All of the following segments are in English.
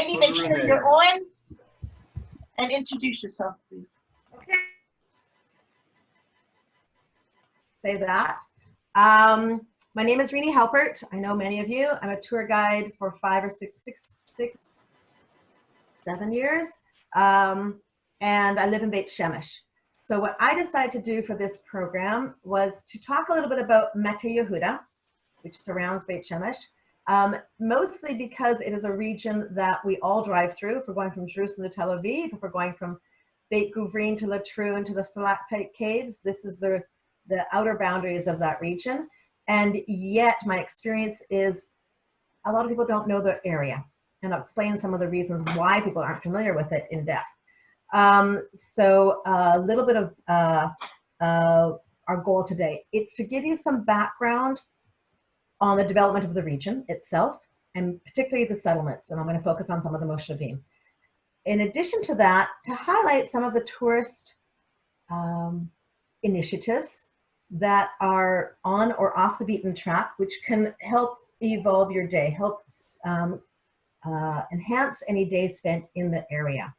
Renee, make sure you're on and introduce yourself, please. Okay. Say that. My name is Renee Halpert. I know many of you. I'm a tour guide for 5 or 7 years. And I live in Beit Shemesh. So what I decided to do for this program was to talk a little bit about Mateh Yehuda, which surrounds Beit Shemesh, mostly because it is a region that we all drive through. If we're going from Jerusalem to Tel Aviv, if we're going from Beit Guvrin to Latrun to the stalactite caves, this is the outer boundaries of that region. And yet my experience is a lot of people don't know the area. And I'll explain some of the reasons why people aren't familiar with it in depth. So a little bit of our goal today, it's to give you some background on the development of the region itself, and particularly the settlements. And I'm going to focus on some of the Moshavim. In addition to that, to highlight some of the tourist initiatives that are on or off the beaten track, which can help evolve your day, help enhance any day spent in the area.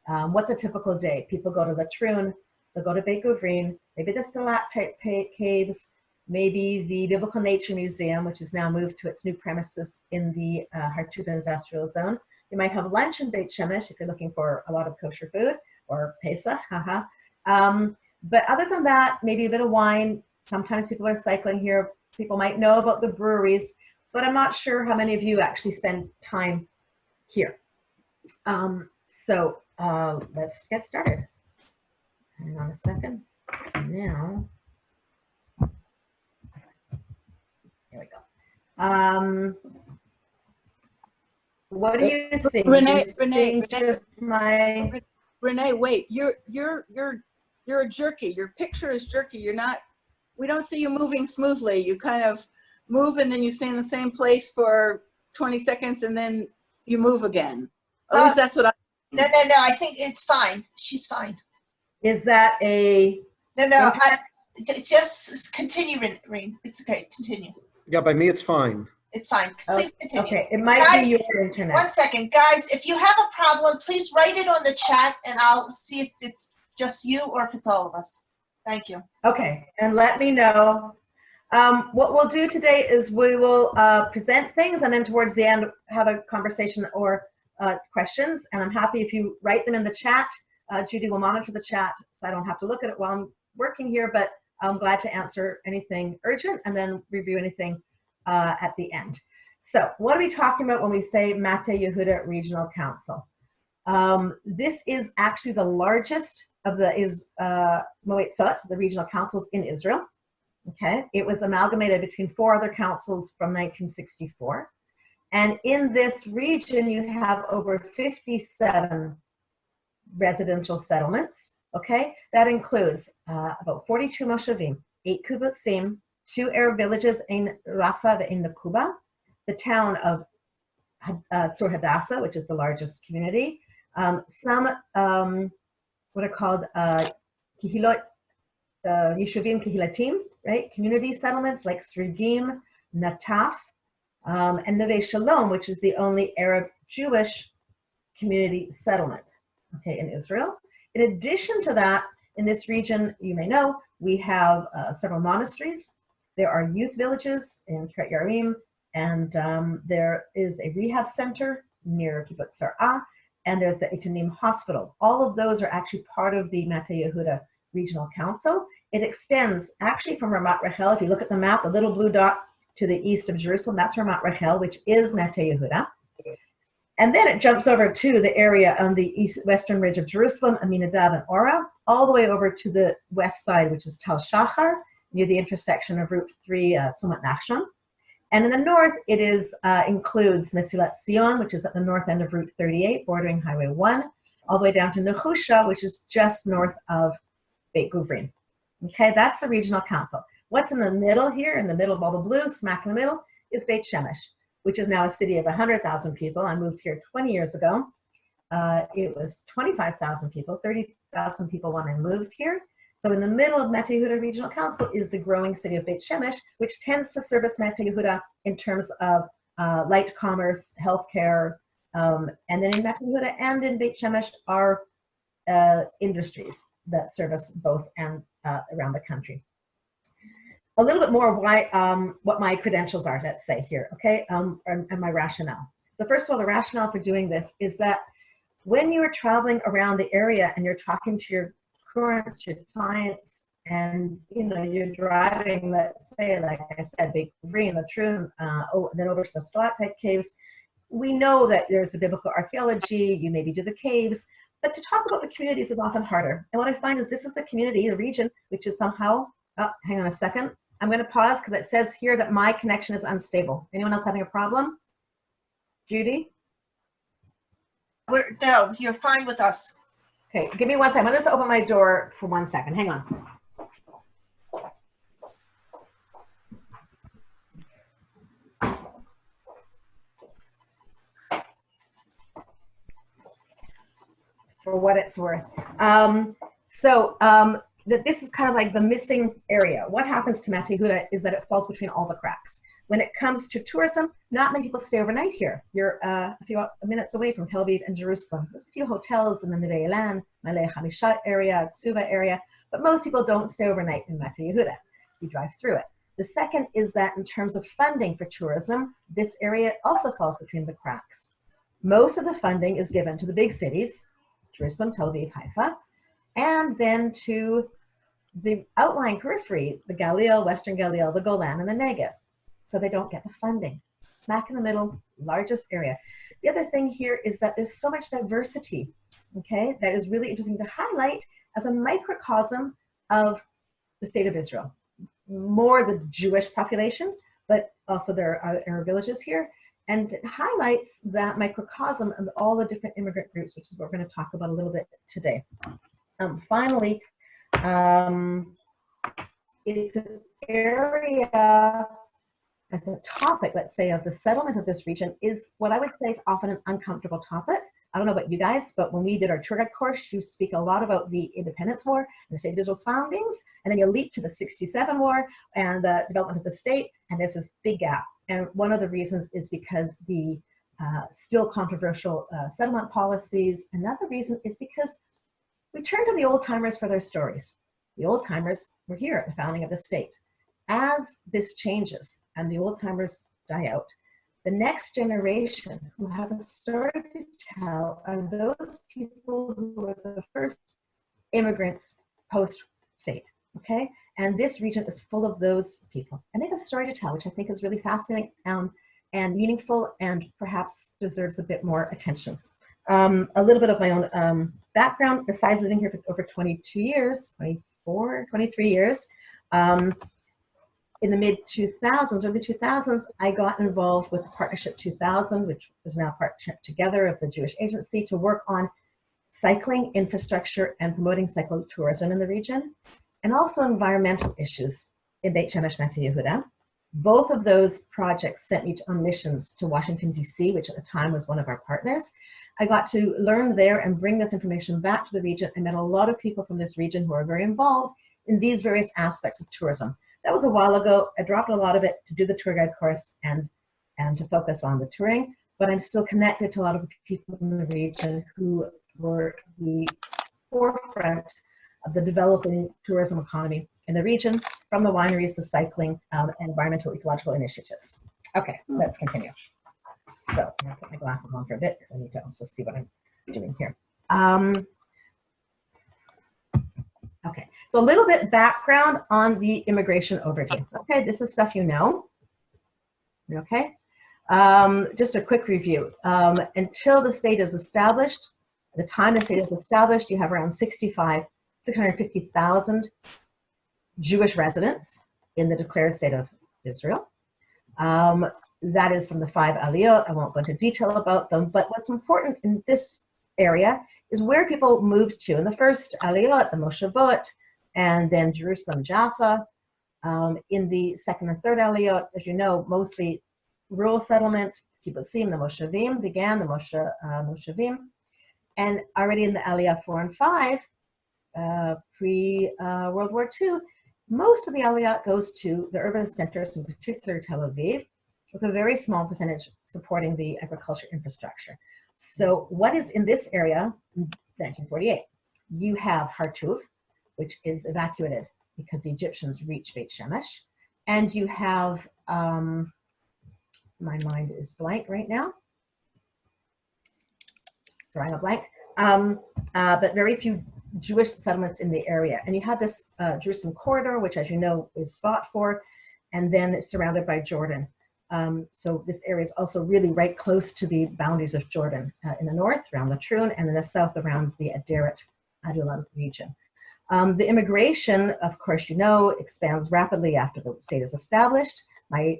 What's a typical day? People go to Latrun, they'll go to Beit Guvrin, maybe the stalactite caves, maybe the Biblical Nature Museum, which is now moved to its new premises in the Hartuba Industrial Zone. You might have lunch in Beit Shemesh if you're looking for a lot of kosher food, or Pesach, haha. But other than that, maybe a bit of wine. Sometimes people are cycling here. People might know about the breweries, but I'm not sure how many of you actually spend time here. So let's get started. Hang on a second. Now, here we go. What do you see? Renee, Renee, wait. You're a jerky. Your picture is jerky. You're not. We don't see you moving smoothly. You kind of move and then you stay in the same place for 20 seconds and then you move again. At least that's what I. No. I think it's fine. She's fine. Is that a? No. Just continue, Reen. It's okay. Continue. Yeah, by me it's fine. It's fine. Please continue. Okay, it might guys, be your internet. One second, guys. If you have a problem, please write it on the chat, and I'll see if it's just you or if it's all of us. Thank you. Okay, and let me know. What we'll do today is we will present things, and then towards the end have a conversation or questions. And I'm happy if you write them in the chat. Judy will monitor the chat, so I don't have to look at it while I'm working here. But I'm glad to answer anything urgent and then review anything at the end. So what are we talking about when we say Mateh Yehuda Regional Council? This is actually the largest of the Moetzot, the regional councils in Israel. Okay, it was amalgamated between 4 other councils from 1964. And in this region, you have over 57 residential settlements. Okay, that includes about 42 Moshavim, 8 kibbutzim, 2 Arab villages in Rafa and in Nakuba, the town of Tzur Hadassah, which is the largest community, some what are called Yishuvim Kehilatim, right? Community settlements like Srigim, Nataf, and Neve Shalom, which is the only Arab Jewish community settlement, okay, in Israel. In addition to that, in this region, you may know, we have several monasteries. There are youth villages in Kiryat Yarim, and there is a rehab center near Kibbutz Sar'ah, and there's the Etanim Hospital. All of those are actually part of the Mateh Yehuda Regional Council. It extends actually from Ramat Rachel. If you look at the map, the little blue dot to the east of Jerusalem, that's Ramat Rachel, which is Mateh Yehuda. And then it jumps over to the area on the western ridge of Jerusalem, Aminadav and Ora, all the way over to the west side, which is Tel Shachar, near the intersection of Route 3, Tzumat Nachshon. And in the north, it is includes Mesilat Zion, which is at the north end of Route 38, bordering Highway 1, all the way down to Nechusha, which is just north of Beit Guvrin. Okay, that's the regional council. What's in the middle here, in the middle of all the blue, smack in the middle, is Beit Shemesh, which is now a city of 100,000 people. I moved here 20 years ago. It was 25,000 people, 30,000 people when I moved here. So in the middle of Mateh Yehuda Regional Council is the growing city of Beit Shemesh, which tends to service Mateh Yehuda in terms of light commerce, healthcare, And then in Mateh Yehuda and in Beit Shemesh are industries that service both and around the country. A little bit more why, what my credentials are, let's say here, okay, and my rationale. So first of all, the rationale for doing this is that when you're traveling around the area and you're talking to your currents, your clients, and you're driving, let's say, like I said, Beit Green, Latrun, then over to the stalactite caves, we know that there's a biblical archaeology, you maybe do the caves, but to talk about the communities is often harder. And what I find is this is the community, the region, which is somehow, oh, hang on a second. I'm going to pause because it says here that my connection is unstable. Anyone else having a problem? Judy? No, you're fine with us. Okay, give me 1 second. I'm going to just open my door for 1 second. Hang on. For what it's worth. That this is kind of like the missing area. What happens to Mateh Yehuda is that it falls between all the cracks. When it comes to tourism, not many people stay overnight here. You're a few minutes away from Tel Aviv and Jerusalem. There's a few hotels in the Neve Elan, Malay Hamisha area, Tsuva area, but most people don't stay overnight in Mateh Yehuda. You drive through it. The second is that in terms of funding for tourism, this area also falls between the cracks. Most of the funding is given to the big cities, Jerusalem, Tel Aviv, Haifa, and then to the outlying periphery, the Galil, Western Galil, the Golan, and the Negev. So they don't get the funding. Smack in the middle, largest area. The other thing here is that there's so much diversity, okay, that is really interesting to highlight as a microcosm of the state of Israel. More the Jewish population, but also there are Arab villages here. And it highlights that microcosm of all the different immigrant groups, which is what we're going to talk about a little bit today. Finally, it's an area at the topic, let's say, of the settlement of this region is what I would say is often an uncomfortable topic. I don't know about you guys, but when we did our tour guide course, you speak a lot about the Independence War and the State of Israel's foundings, and then you leap to the '67 war and the development of the state, and there's this big gap. And one of the reasons is because the still controversial settlement policies. Another reason is because we turn to the old timers for their stories. The old timers were here at the founding of the state. As this changes and the old timers die out, the next generation who have a story to tell are those people who are the first immigrants post-state, okay? And this region is full of those people. And they have a story to tell, which I think is really fascinating and meaningful and perhaps deserves a bit more attention. A little bit of my own background, besides living here for over 22 years, 23 years, in the mid-2000s, early 2000s, I got involved with Partnership 2000, which is now Partnership Together of the Jewish Agency, to work on cycling infrastructure and promoting cyclotourism in the region, and also environmental issues in Beit Shemesh, Mateh Yehuda. Both of those projects sent me on missions to Washington, D.C., which at the time was one of our partners. I got to learn there and bring this information back to the region. I met a lot of people from this region who are very involved in these various aspects of tourism. That was a while ago. I dropped a lot of it to do the tour guide course and to focus on the touring, but I'm still connected to a lot of the people in the region who were the forefront of the developing tourism economy in the region, from the wineries, the cycling, and environmental ecological initiatives. Okay, let's continue. So I'm gonna put my glasses on for a bit because I need to also see what I'm doing here. Okay, so a little bit background on the immigration overview. Okay, this is stuff you know. Okay, just a quick review. Until the state is established, at the time the state is established, you have around 650,000 Jewish residents in the declared state of Israel. That is from the 5 aliyot. I won't go into detail about them, but what's important in this area is where people moved to. In the first aliyot, the Moshavot, and then Jerusalem, Jaffa. In the second and third aliyot, as you know, mostly rural settlement, kibbutzim, the Moshavim, began the Moshavim. And already in the aliyah 4 and 5, pre-World War II, most of the aliyah goes to the urban centers, in particular Tel Aviv, with a very small percentage supporting the agriculture infrastructure. So what is in this area in 1948? You have Hartuf, which is evacuated because the Egyptians reach Beit Shemesh. And you have, my mind is blank right now. Drawing a blank. But very few Jewish settlements in the area. And you have this Jerusalem corridor, which, as you know, is fought for, and then it's surrounded by Jordan. So this area is also really right close to the boundaries of Jordan, in the north around Latrun, and in the south around the Aderet Adulam region. The immigration, of course, you know, expands rapidly after the state is established. My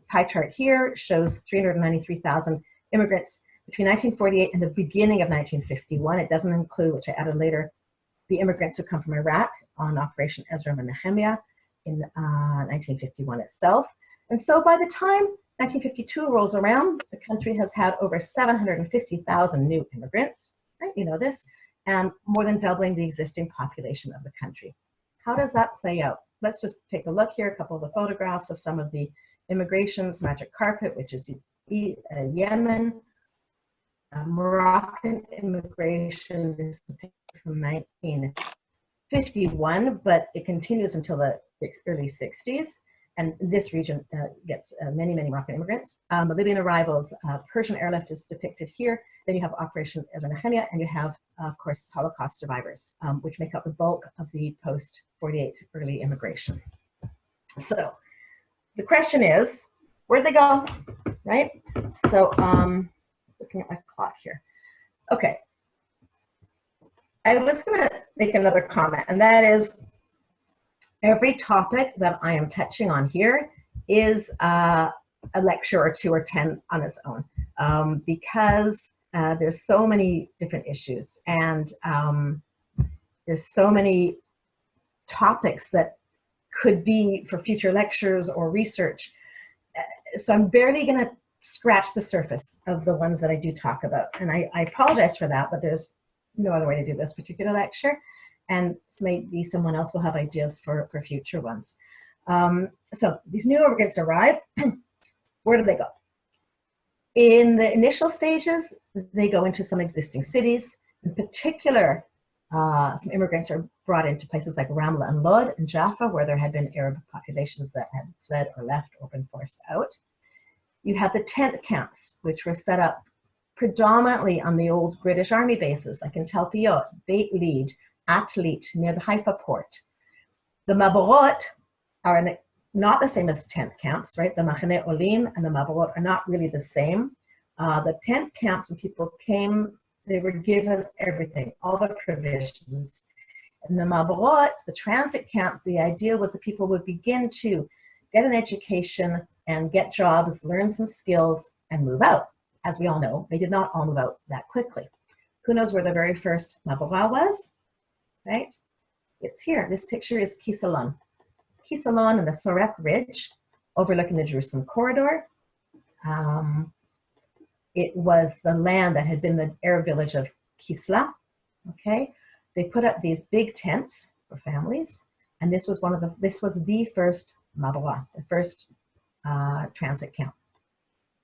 pie chart here shows 393,000 immigrants between 1948 and the beginning of 1951. It doesn't include, which I added later, the immigrants who come from Iraq on Operation Ezra and Nehemiah in 1951 itself. And so by the time 1952 rolls around, the country has had over 750,000 new immigrants, right? You know this, and more than doubling the existing population of the country. How does that play out? Let's just take a look here, a couple of the photographs of some of the immigrations. Magic Carpet, which is Yemen. Moroccan immigration is from 1951, but it continues until the early 60s. And this region gets many, many Moroccan immigrants. The Libyan arrivals, Persian airlift is depicted here. Then you have Operation Ezra Nehemiah, and you have, of course, Holocaust survivors, which make up the bulk of the post-48 early immigration. So the question is, where'd they go, right? So looking at my clock here. Okay. I was gonna make another comment, and that is, every topic that I am touching on here is a lecture or 2 or 10 on its own, because there's so many different issues, and there's so many topics that could be for future lectures or research. So I'm barely gonna scratch the surface of the ones that I do talk about. And I apologize for that, but there's no other way to do this particular lecture. And maybe someone else will have ideas for future ones. So these new immigrants arrive. Where do they go? In the initial stages, they go into some existing cities. In particular, some immigrants are brought into places like Ramla and Lod and Jaffa, where there had been Arab populations that had fled or left or been forced out. You have the tent camps, which were set up predominantly on the old British Army bases, like in Talpiot, Beit Lid, Atlit, near the Haifa port. The Maborot are not the same as tent camps, right? The Machane Olim and the Maborot are not really the same. The tent camps, when people came, they were given everything, all the provisions. In the Maborot, the transit camps, the idea was that people would begin to get an education and get jobs, learn some skills, and move out. As we all know, they did not all move out that quickly. Who knows where the very first Maborah was? Right? It's here. This picture is Kisalon. Kisalon and the Sorek Ridge, overlooking the Jerusalem corridor. It was the land that had been the Arab village of Kisla. Okay, they put up these big tents for families, and this was the first Maborah, the first transit camp.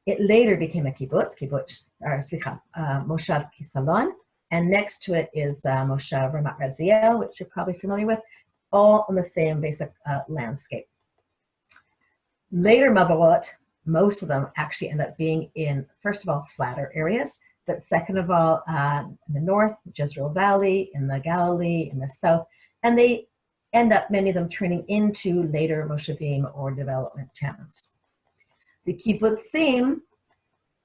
It later became a Moshav Kisalon, and next to it is Moshav Ramat Raziel, which you're probably familiar with, all on the same basic landscape. Later Maborot, most of them actually end up being in, first of all, flatter areas, but second of all, in the north, Jezreel Valley, in the Galilee, in the south, and they end up, many of them, turning into later Moshavim or development towns. The kibbutzim,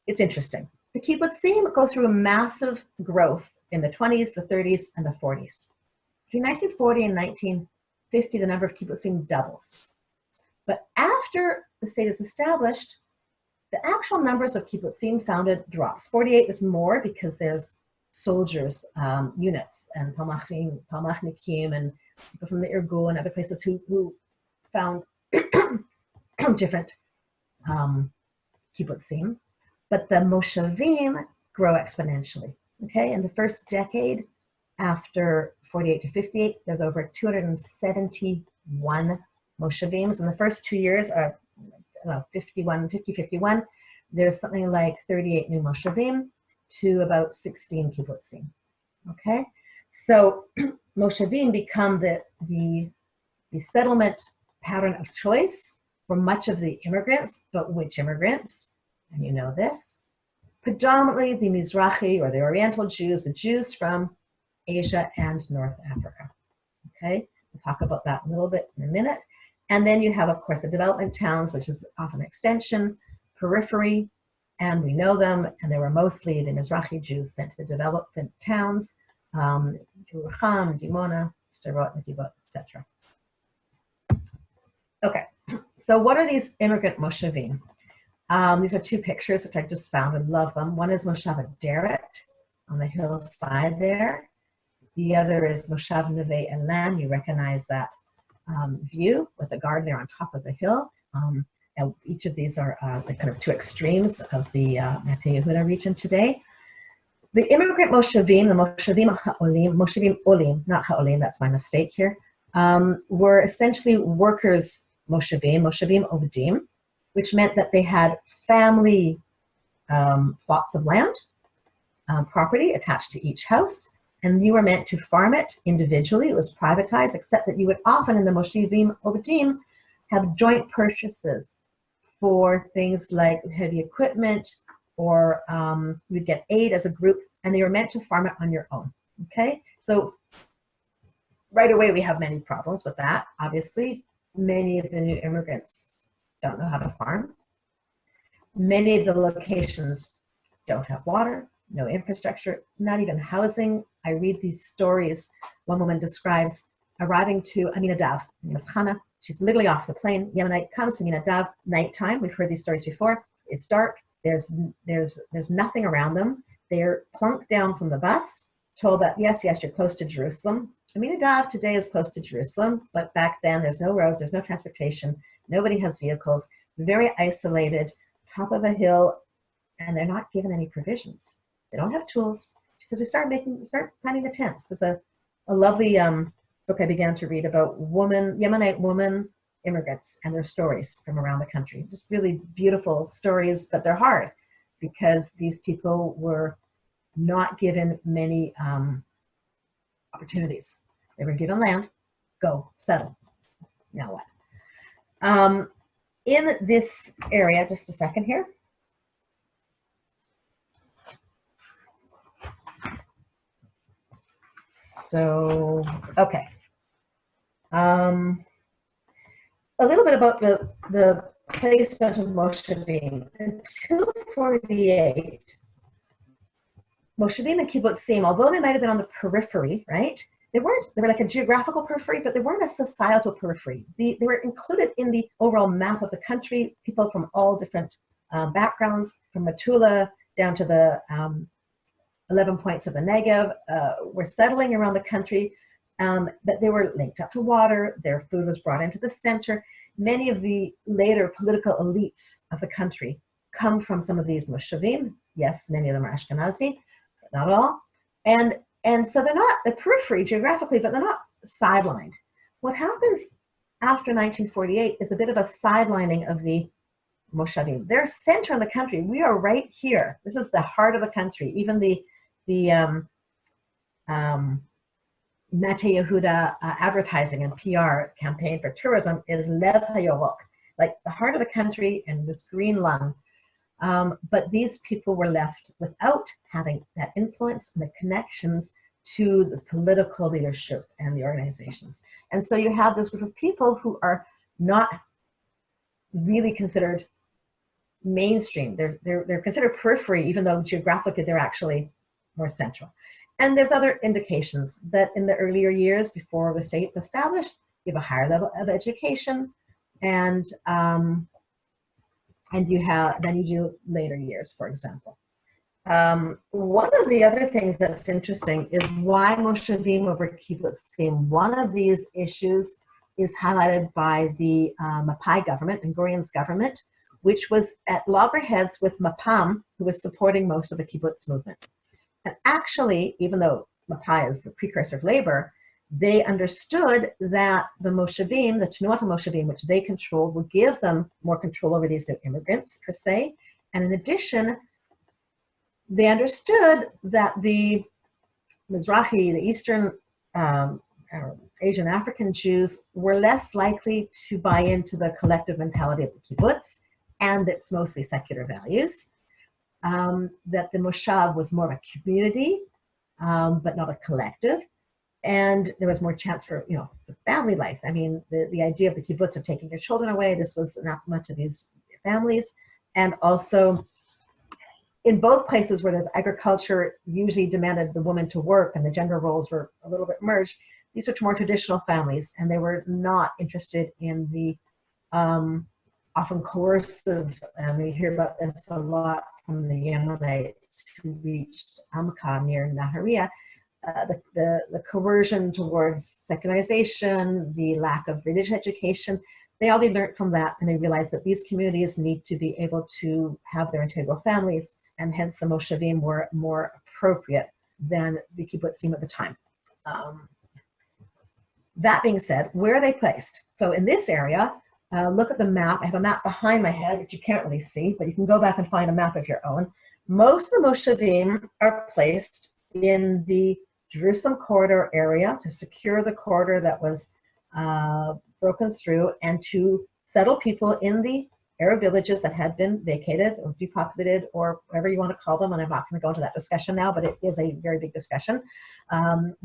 it's interesting. The kibbutzim go through a massive growth in the 20s, the 30s, and the 40s. Between 1940 and 1950, the number of kibbutzim doubles. But after the state is established, the actual numbers of kibbutzim founded drops. 48 is more because there's soldiers, units, and palmachnikim, and people from the Irgun and other places who found different kibbutzim. But the Moshavim grow exponentially. Okay, in the first decade after 48 to 58, there's over 271 Moshavims. In the first 2 years, 50, 51, there's something like 38 new Moshavim. to about 16 kibbutzim. Okay, so Moshavim become the settlement pattern of choice for much of the immigrants, but which immigrants? And you know this. Predominantly the Mizrahi or the Oriental Jews, the Jews from Asia and North Africa. Okay, we'll talk about that a little bit in a minute. And then you have, of course, the development towns, which is often extension, periphery, and we know them, and they were mostly the Mizrahi Jews sent to the development towns, Yerucham, Dimona, Sderot, Netivot, etc. Okay, so what are these immigrant Moshavim? These are two pictures that I just found and love them. One is Moshav Aderet on the hillside there. The other is Moshav Neve Elan. You recognize that view with the garden there on top of the hill. And each of these are the kind of two extremes of the Mateh Yehuda region today. The immigrant Moshavim, the Moshavim Ha'olim, Moshavim Olim, not Ha'olim, that's my mistake here, were essentially workers Moshavim, Moshavim Ovdim, which meant that they had family plots of land, property attached to each house, and you were meant to farm it individually. It was privatized, except that you would often in the Moshavim Ovdim have joint purchases for things like heavy equipment, or you'd get aid as a group, and they were meant to farm it on your own, okay? So right away we have many problems with that. Obviously, many of the new immigrants don't know how to farm. Many of the locations don't have water, no infrastructure, not even housing. I read these stories. One woman describes arriving to Aminadav, Hannah. She's literally off the plane. Yemenite comes to Aminadav, nighttime. We've heard these stories before. It's dark. There's nothing around them. They're plunked down from the bus, told that, yes, you're close to Jerusalem. Aminadav today is close to Jerusalem, but back then there's no roads, there's no transportation, nobody has vehicles, very isolated, top of a hill, and they're not given any provisions. They don't have tools. She says, we start planning the tents. There's a lovely book I began to read about Yemenite women immigrants and their stories from around the country. Just really beautiful stories, but they're hard because these people were not given many opportunities. They were given land, go, settle. Now what? In this area, just a second here. So, okay. A little bit about the placement of Moshavim. Until 48, Moshavim and kibbutzim, although they might have been on the periphery, right? They were like a geographical periphery, but they weren't a societal periphery. They were included in the overall map of the country. People from all different backgrounds, from Metula down to the 11 points of the Negev, were settling around the country, but they were linked up to water. Their food was brought into the center. Many of the later political elites of the country come from some of these Moshavim. Yes, many of them are Ashkenazi, but not all. And so they're periphery geographically, but they're not sidelined. What happens after 1948 is a bit of a sidelining of the Moshavim. They're center in the country. We are right here. This is the heart of the country. Even the Mateh Yehuda advertising and PR campaign for tourism is Lev HaYorok, like the heart of the country and this green lung. But these people were left without having that influence and the connections to the political leadership and the organizations. And so you have this group of people who are not really considered mainstream. They're considered periphery, even though geographically they're actually more central. And there's other indications that in the earlier years before the state's established, you have a higher level of education, and then you do later years, for example. One of the other things that's interesting is why Moshavim over kibbutzim. One of these issues is highlighted by the Mapai government, Ben-Gurion's government, which was at loggerheads with Mapam, who was supporting most of the kibbutz movement. And actually, even though Mapai is the precursor of labor, they understood that the Moshavim, the Tenuat Moshavim, which they controlled, would give them more control over these new immigrants, per se. And in addition, they understood that the Mizrahi, the Eastern Asian African Jews were less likely to buy into the collective mentality of the kibbutz and its mostly secular values, that the moshav was more of a community, but not a collective, and there was more chance for, you know, the family life. I mean, the idea of the kibbutz of taking your children away, this was anathema to these families, and also in both places where there's agriculture usually demanded the woman to work and the gender roles were a little bit merged, these were more traditional families, and they were not interested in the often coercive, we hear about this a lot from the Yemenites who reached Amka near Nahariya, the coercion towards secularization, the lack of religious education. They all learned from that, and they realized that these communities need to be able to have their integral families, and hence the Moshavim were more appropriate than the kibbutzim at the time. That being said, where are they placed? So in this area, look at the map. I have a map behind my head, which you can't really see, but you can go back and find a map of your own. Most of the Moshavim are placed in the Jerusalem corridor area to secure the corridor that was broken through and to settle people in the Arab villages that had been vacated or depopulated or whatever you want to call them. And I'm not going to go into that discussion now, but it is a very big discussion.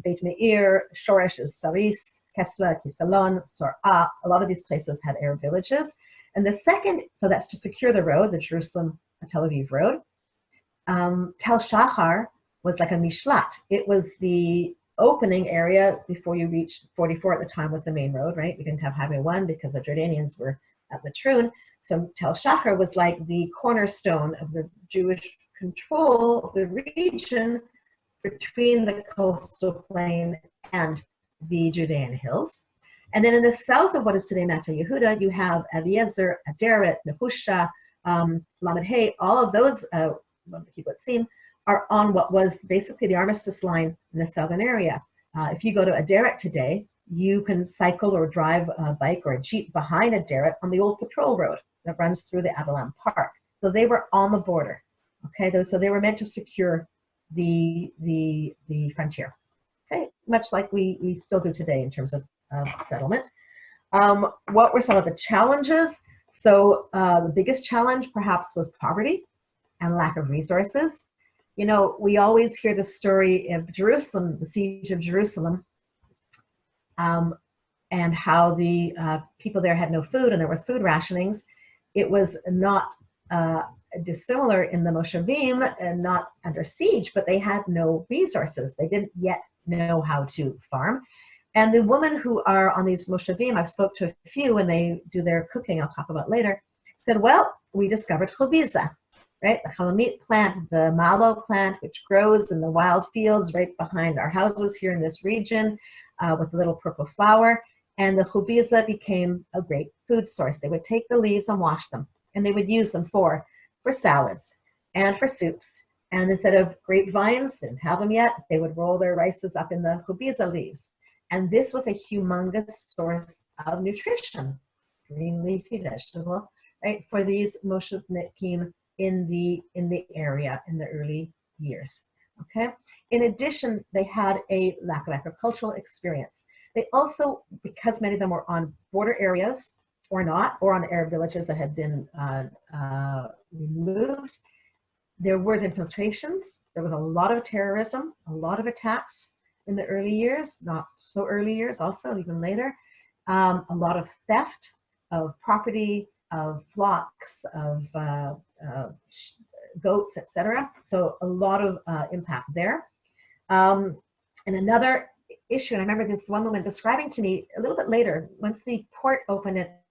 Beit Meir, Shoresh is Saris, Kesla, Kisalon, Sor'a. A lot of these places had Arab villages. And the second, so that's to secure the road, the Jerusalem-Tel Aviv road. Tel Shachar was like a mishlat. It was the opening area before you reached 44 at the time was the main road, right? We didn't have Highway 1 because the Jordanians were at Latrun. So Tel Shachar was like the cornerstone of the Jewish control of the region between the coastal plain and the Judean hills. And then in the south of what is today Mateh Yehuda, you have Eliezer, Aderet, Nehusha, Lamed Hay. All of those kibbutzim are on what was basically the armistice line in the southern area. If you go to Aderet today, you can cycle or drive a bike or a jeep behind Aderet on the old patrol road that runs through the Avalon Park. So they were on the border. Okay, so they were meant to secure the frontier. Okay, much like we still do today in terms of settlement. What were some of the challenges? So the biggest challenge perhaps was poverty and lack of resources. You know, we always hear the story of Jerusalem, the siege of Jerusalem, and how the people there had no food and there was food rationings. It was not dissimilar in the Moshavim and not under siege, but they had no resources. They didn't yet know how to farm. And the women who are on these Moshavim, I've spoke to a few when they do their cooking, I'll talk about later, said, well, we discovered chobiza, right? The chalamit plant, the mallow plant, which grows in the wild fields right behind our houses here in this region with a little purple flower. And the chobiza became a great food source. They would take the leaves and wash them, and they would use them for salads and for soups. And instead of grapevines, they didn't have them yet, they would roll their rices up in the chobiza leaves. And this was a humongous source of nutrition, green leafy vegetable, right, for these moshavnikim in the area in the early years. Okay. In addition, they had a lack of agricultural experience. They also, because many of them were on border areas or not, or on Arab villages that had been removed, there was infiltrations. There was a lot of terrorism, a lot of attacks in the early years, not so early years also, even later. A lot of theft of property, of flocks, of goats, etc. So a lot of impact there. And another issue, and I remember this one woman describing to me a little bit later, once the port opened at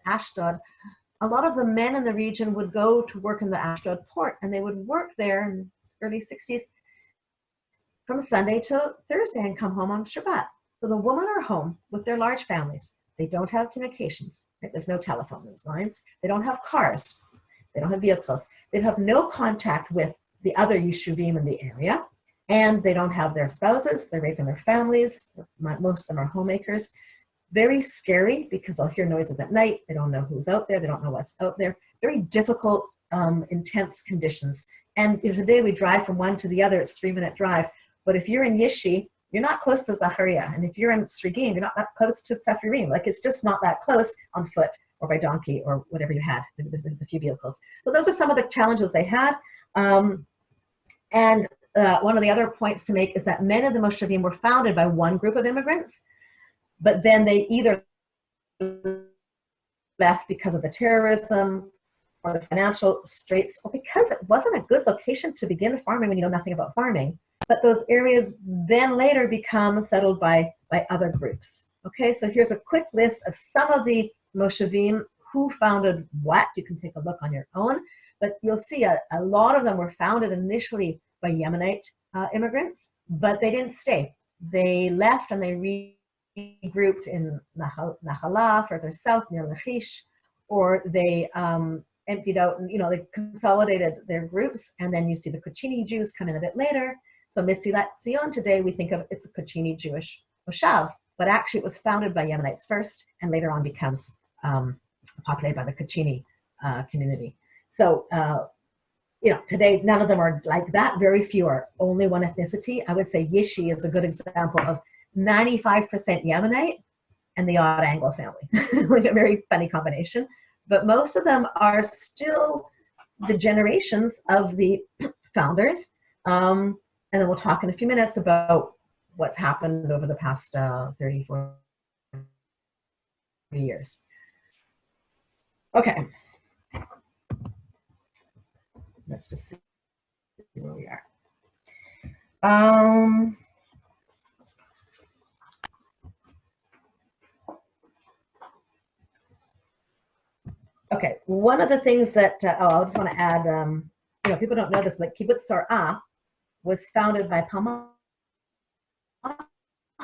Ashdod, a lot of the men in the region would go to work in the Ashdod port, and they would work there in the early 60s from Sunday to Thursday and come home on Shabbat. So the women are home with their large families. They don't have communications. Right? There's no telephone lines. They don't have cars. They don't have vehicles. They have no contact with the other Yeshuvim in the area, and they don't have their spouses. They're raising their families. Most of them are homemakers. Very scary because they'll hear noises at night. They don't know who's out there. They don't know what's out there. Very difficult, intense conditions And today we drive from one to the other, it's a 3-minute drive. But if you're in Yishi, you're not close to Zacharia. And if you're in Srigim, you're not that close to Tsefirim. Like, it's just not that close on foot or by donkey or whatever you had, the few vehicles. So those are some of the challenges they had. One of the other points to make is that many of the Moshavim were founded by one group of immigrants, but then they either left because of the terrorism or the financial straits, or because it wasn't a good location to begin farming when you know nothing about farming. But those areas then later become settled by other groups. Okay, so here's a quick list of some of the Moshavim who founded what. You can take a look on your own, but you'll see a lot of them were founded initially by Yemenite immigrants, but they didn't stay. They left and they regrouped in Nahala, further south near Lachish, or they emptied out, and they consolidated their groups. And then you see the Kochini Jews come in a bit later. So Mesilat Zion today, we think of it's a Kochini Jewish Moshav, but actually it was founded by Yemenites first, and later on becomes populated by the Kochini community. So, today none of them are like that. Very few are only one ethnicity. I would say Yishi is a good example of 95% Yemenite and the odd Anglo family, like a very funny combination. But most of them are still the generations of the founders. And then we'll talk in a few minutes about what's happened over the past 30, 40 years. Okay. Let's just see where we are. Okay, one of the things that, I just want to add, people don't know this, but Kibbutz Sar'ah was founded by Palmach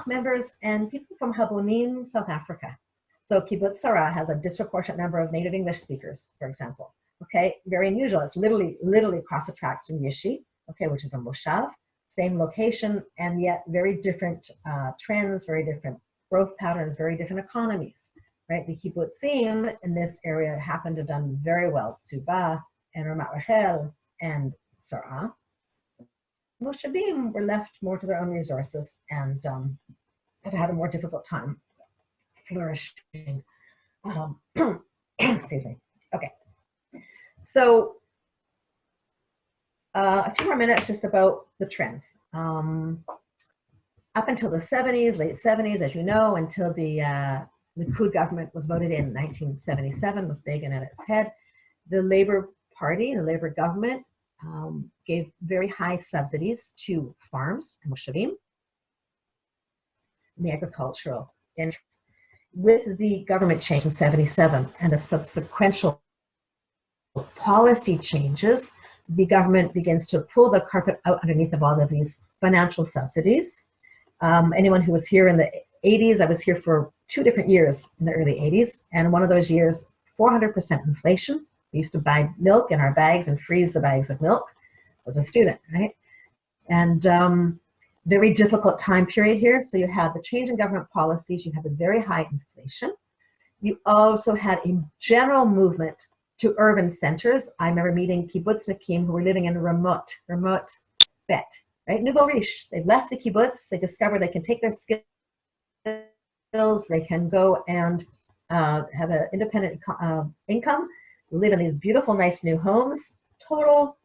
members and people from Habonim, South Africa. So Kibbutz Sar'ah has a disproportionate number of native English speakers, for example. Okay, very unusual. It's literally across the tracks from Yishi, okay, which is a Moshav, same location, and yet very different trends, very different growth patterns, very different economies, right? The Kibbutzim in this area happen to have done very well, Tsuba and Ramat Rachel and Sar'ah. Moshavim were left more to their own resources and have had a more difficult time flourishing. Excuse me. Okay. So a few more minutes just about the trends. Up until the 70s, late 70s, as you know, until the Likud government was voted in 1977 with Begin at its head, the Labor Party, the Labor government, gave very high subsidies to farms and Moshavim, the agricultural interests. With the government change in 77 and the subsequent policy changes, the government begins to pull the carpet out underneath of all of these financial subsidies. Anyone who was here in the 80s, I was here for 2 different years in the early 80s, and one of those years, 400% inflation. We used to buy milk in our bags and freeze the bags of milk as a student, right? And very difficult time period here. So you had the change in government policies, you had the very high inflation. You also had a general movement to urban centers. I remember meeting kibbutznikim who were living in remote bet, right? Nouveau riche. They left the kibbutz, they discovered they can take their skills, they can go and have an independent income, live in these beautiful, nice new homes. Total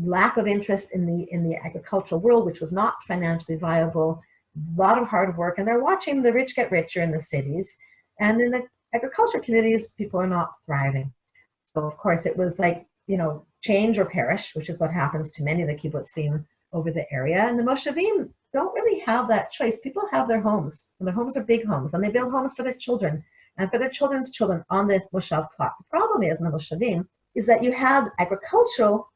lack of interest in the agricultural world, which was not financially viable. A lot of hard work, and they're watching the rich get richer in the cities, and in the agriculture communities, people are not thriving. So of course, it was like, change or perish, which is what happens to many of the kibbutzim over the area. And the Moshavim don't really have that choice. People have their homes, and their homes are big homes, and they build homes for their children and for their children's children on the Moshav plot. The problem is in the Moshavim is that you have agricultural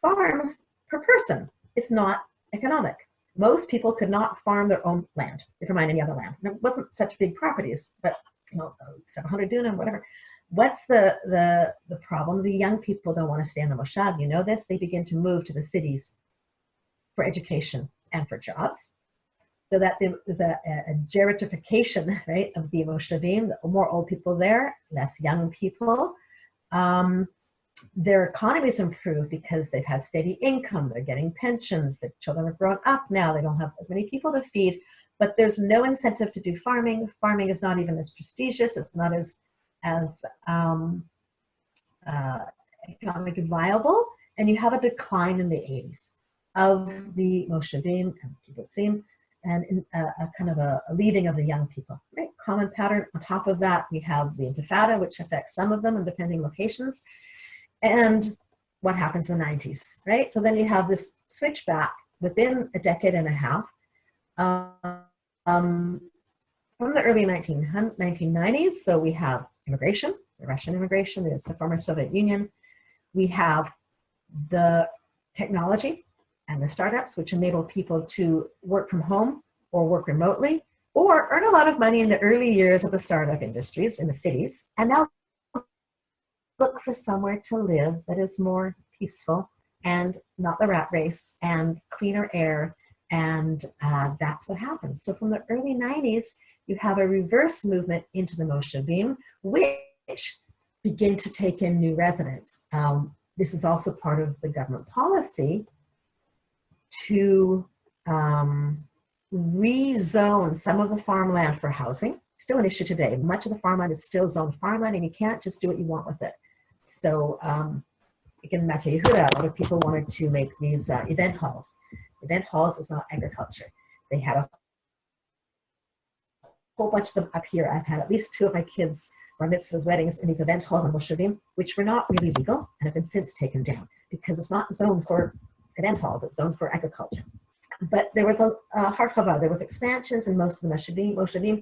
farms per person. It's not economic. Most people could not farm their own land, never mind any other land. And it wasn't such big properties, but 700 dunam, whatever. What's the problem? The young people don't want to stay in the Moshav. You know this. They begin to move to the cities for education and for jobs. So that there's a geritrification, right, of the Moshavim. More old people there, less young people. their economies improved because they've had steady income, they're getting pensions, the children have grown up now, they don't have as many people to feed, but there's no incentive to do farming. Farming is not even as prestigious, it's not as economically viable, and you have a decline in the 80s of the Moshavim and Kibbutzim, and a kind of a leaving of the young people, right? Common pattern. On top of that, we have the Intifada, which affects some of them in depending locations, and what happens in the 90s, right? So then you have this switch back within a decade and a half. From the early 1990s, so we have immigration, the Russian immigration, the former Soviet Union. We have the technology and the startups, which enable people to work from home or work remotely, or earn a lot of money in the early years of the startup industries in the cities, and now look for somewhere to live that is more peaceful and not the rat race and cleaner air, and that's what happens. So from the early 90s, you have a reverse movement into the Moshavim, which begin to take in new residents. This is also part of the government policy to rezone some of the farmland for housing. Still an issue today. Much of the farmland is still zoned farmland, and you can't just do what you want with it. So again, Mateh Yehuda, a lot of people wanted to make these event halls. Event halls is not agriculture. They had a whole bunch of them up here. I've had at least 2 of my kids' bar mitzvahs, weddings in these event halls on Moshavim, which were not really legal and have been since taken down because it's not zoned for event halls, it's zoned for agriculture. But there was a harchava, there was expansions in most of the Moshavim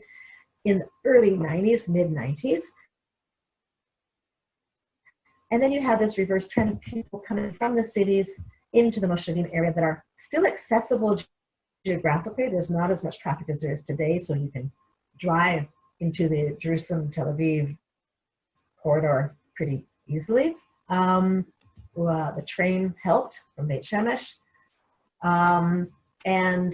in the early 90s, mid-90s. And then you have this reverse trend of people coming from the cities into the Moshavim area that are still accessible geographically. There's not as much traffic as there is today, so you can drive into the Jerusalem, Tel Aviv corridor pretty easily. The train helped from Beit Shemesh. And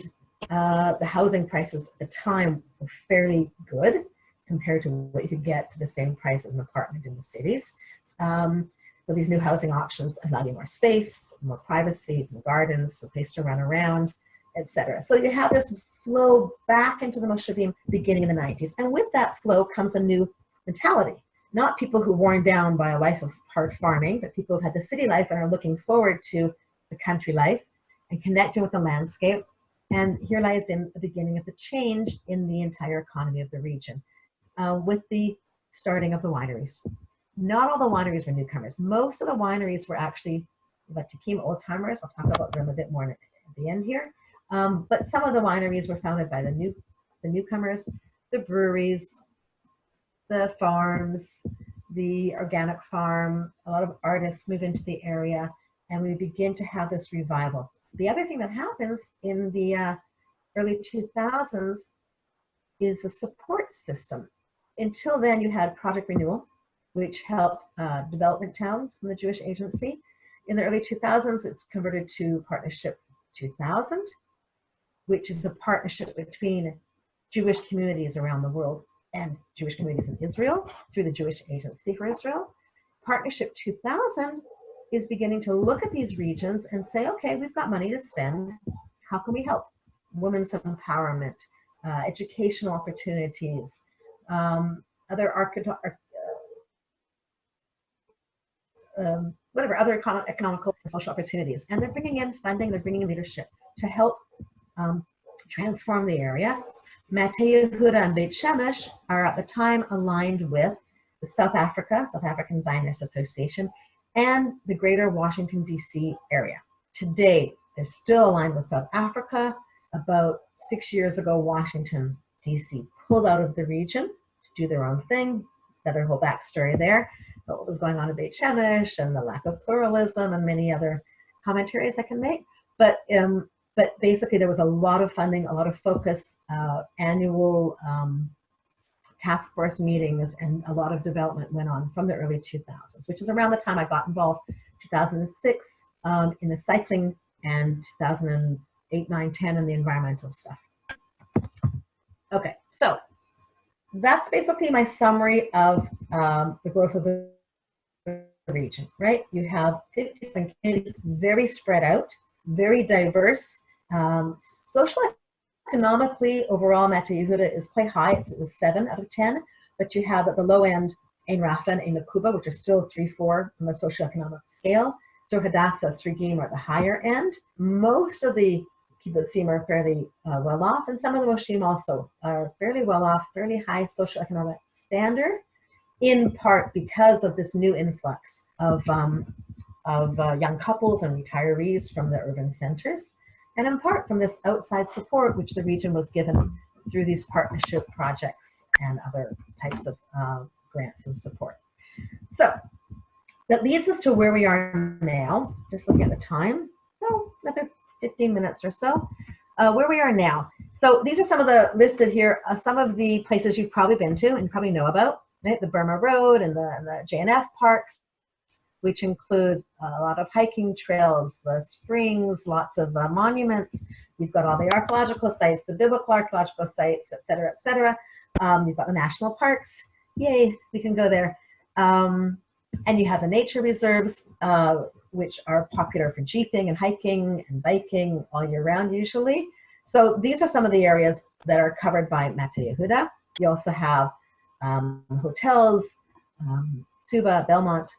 the housing prices at the time were fairly good compared to what you could get for the same price as an apartment in the cities. But these new housing options allow you more space, more privacy, some gardens, a place to run around, etc. So you have this flow back into the Moshavim beginning in the 90s. And with that flow comes a new mentality. Not people who are worn down by a life of hard farming, but people who've had the city life and are looking forward to the country life and connecting with the landscape. And here lies in the beginning of the change in the entire economy of the region with the starting of the wineries. Not all the wineries were newcomers. Most of the wineries were actually Vatikim, old-timers. I'll talk about them a bit more at the end here. But some of the wineries were founded by the newcomers, the breweries, the farms, the organic farm. A lot of artists move into the area, and we begin to have this revival. The other thing that happens in the early 2000s is the support system. Until then, you had Project Renewal, which helped development towns from the Jewish Agency. In the early 2000s, it's converted to Partnership 2000, which is a partnership between Jewish communities around the world and Jewish communities in Israel through the Jewish Agency for Israel. Partnership 2000 is beginning to look at these regions and say, okay, we've got money to spend. How can we help? Women's empowerment, educational opportunities, other economical and social opportunities. And they're bringing in funding, they're bringing in leadership to help transform the area. Mateh Yehuda and Beit Shemesh are at the time aligned with the South African Zionist Association, and the greater Washington, D.C. area. Today, they're still aligned with South Africa. About 6 years ago, Washington, D.C. pulled out of the region to do their own thing. Another whole backstory there, but what was going on in Beit Shemesh and the lack of pluralism and many other commentaries I can make. But basically, there was a lot of funding, a lot of focus, annual task force meetings, and a lot of development went on from the early 2000s, which is around the time I got involved, 2006 in the cycling, and 2008, 9, 10 in the environmental stuff. Okay, so that's basically my summary of the growth of the region, right? You have 57 communities, very spread out, very diverse. Social economically, overall, Mateh Yehuda is quite high. It's a 7 out of 10. But you have at the low end, Ein Rafa and Ein Nakuba, which are still 3-4 on the socioeconomic scale. So Hadassah, Srigim are at the higher end. Most of the kibbutzim are fairly well off, and some of the moshavim also are fairly well off, fairly high socioeconomic standard, in part because of this new influx of young couples and retirees from the urban centers, and in part from this outside support which the region was given through these partnership projects and other types of grants and support. So that leads us to where we are now, just looking at the time, so another 15 minutes or so, where we are now. So these are some of the listed here, some of the places you've probably been to and you probably know about, right? The Burma Road and the JNF parks, which include a lot of hiking trails, the springs, lots of monuments. You've got all the archaeological sites, the biblical archaeological sites, et cetera, et cetera. You've got the national parks. Yay, we can go there. And you have the nature reserves, which are popular for jeeping and hiking and biking all year round usually. So these are some of the areas that are covered by Mateh Yehuda. You also have hotels, Tuba, Belmont,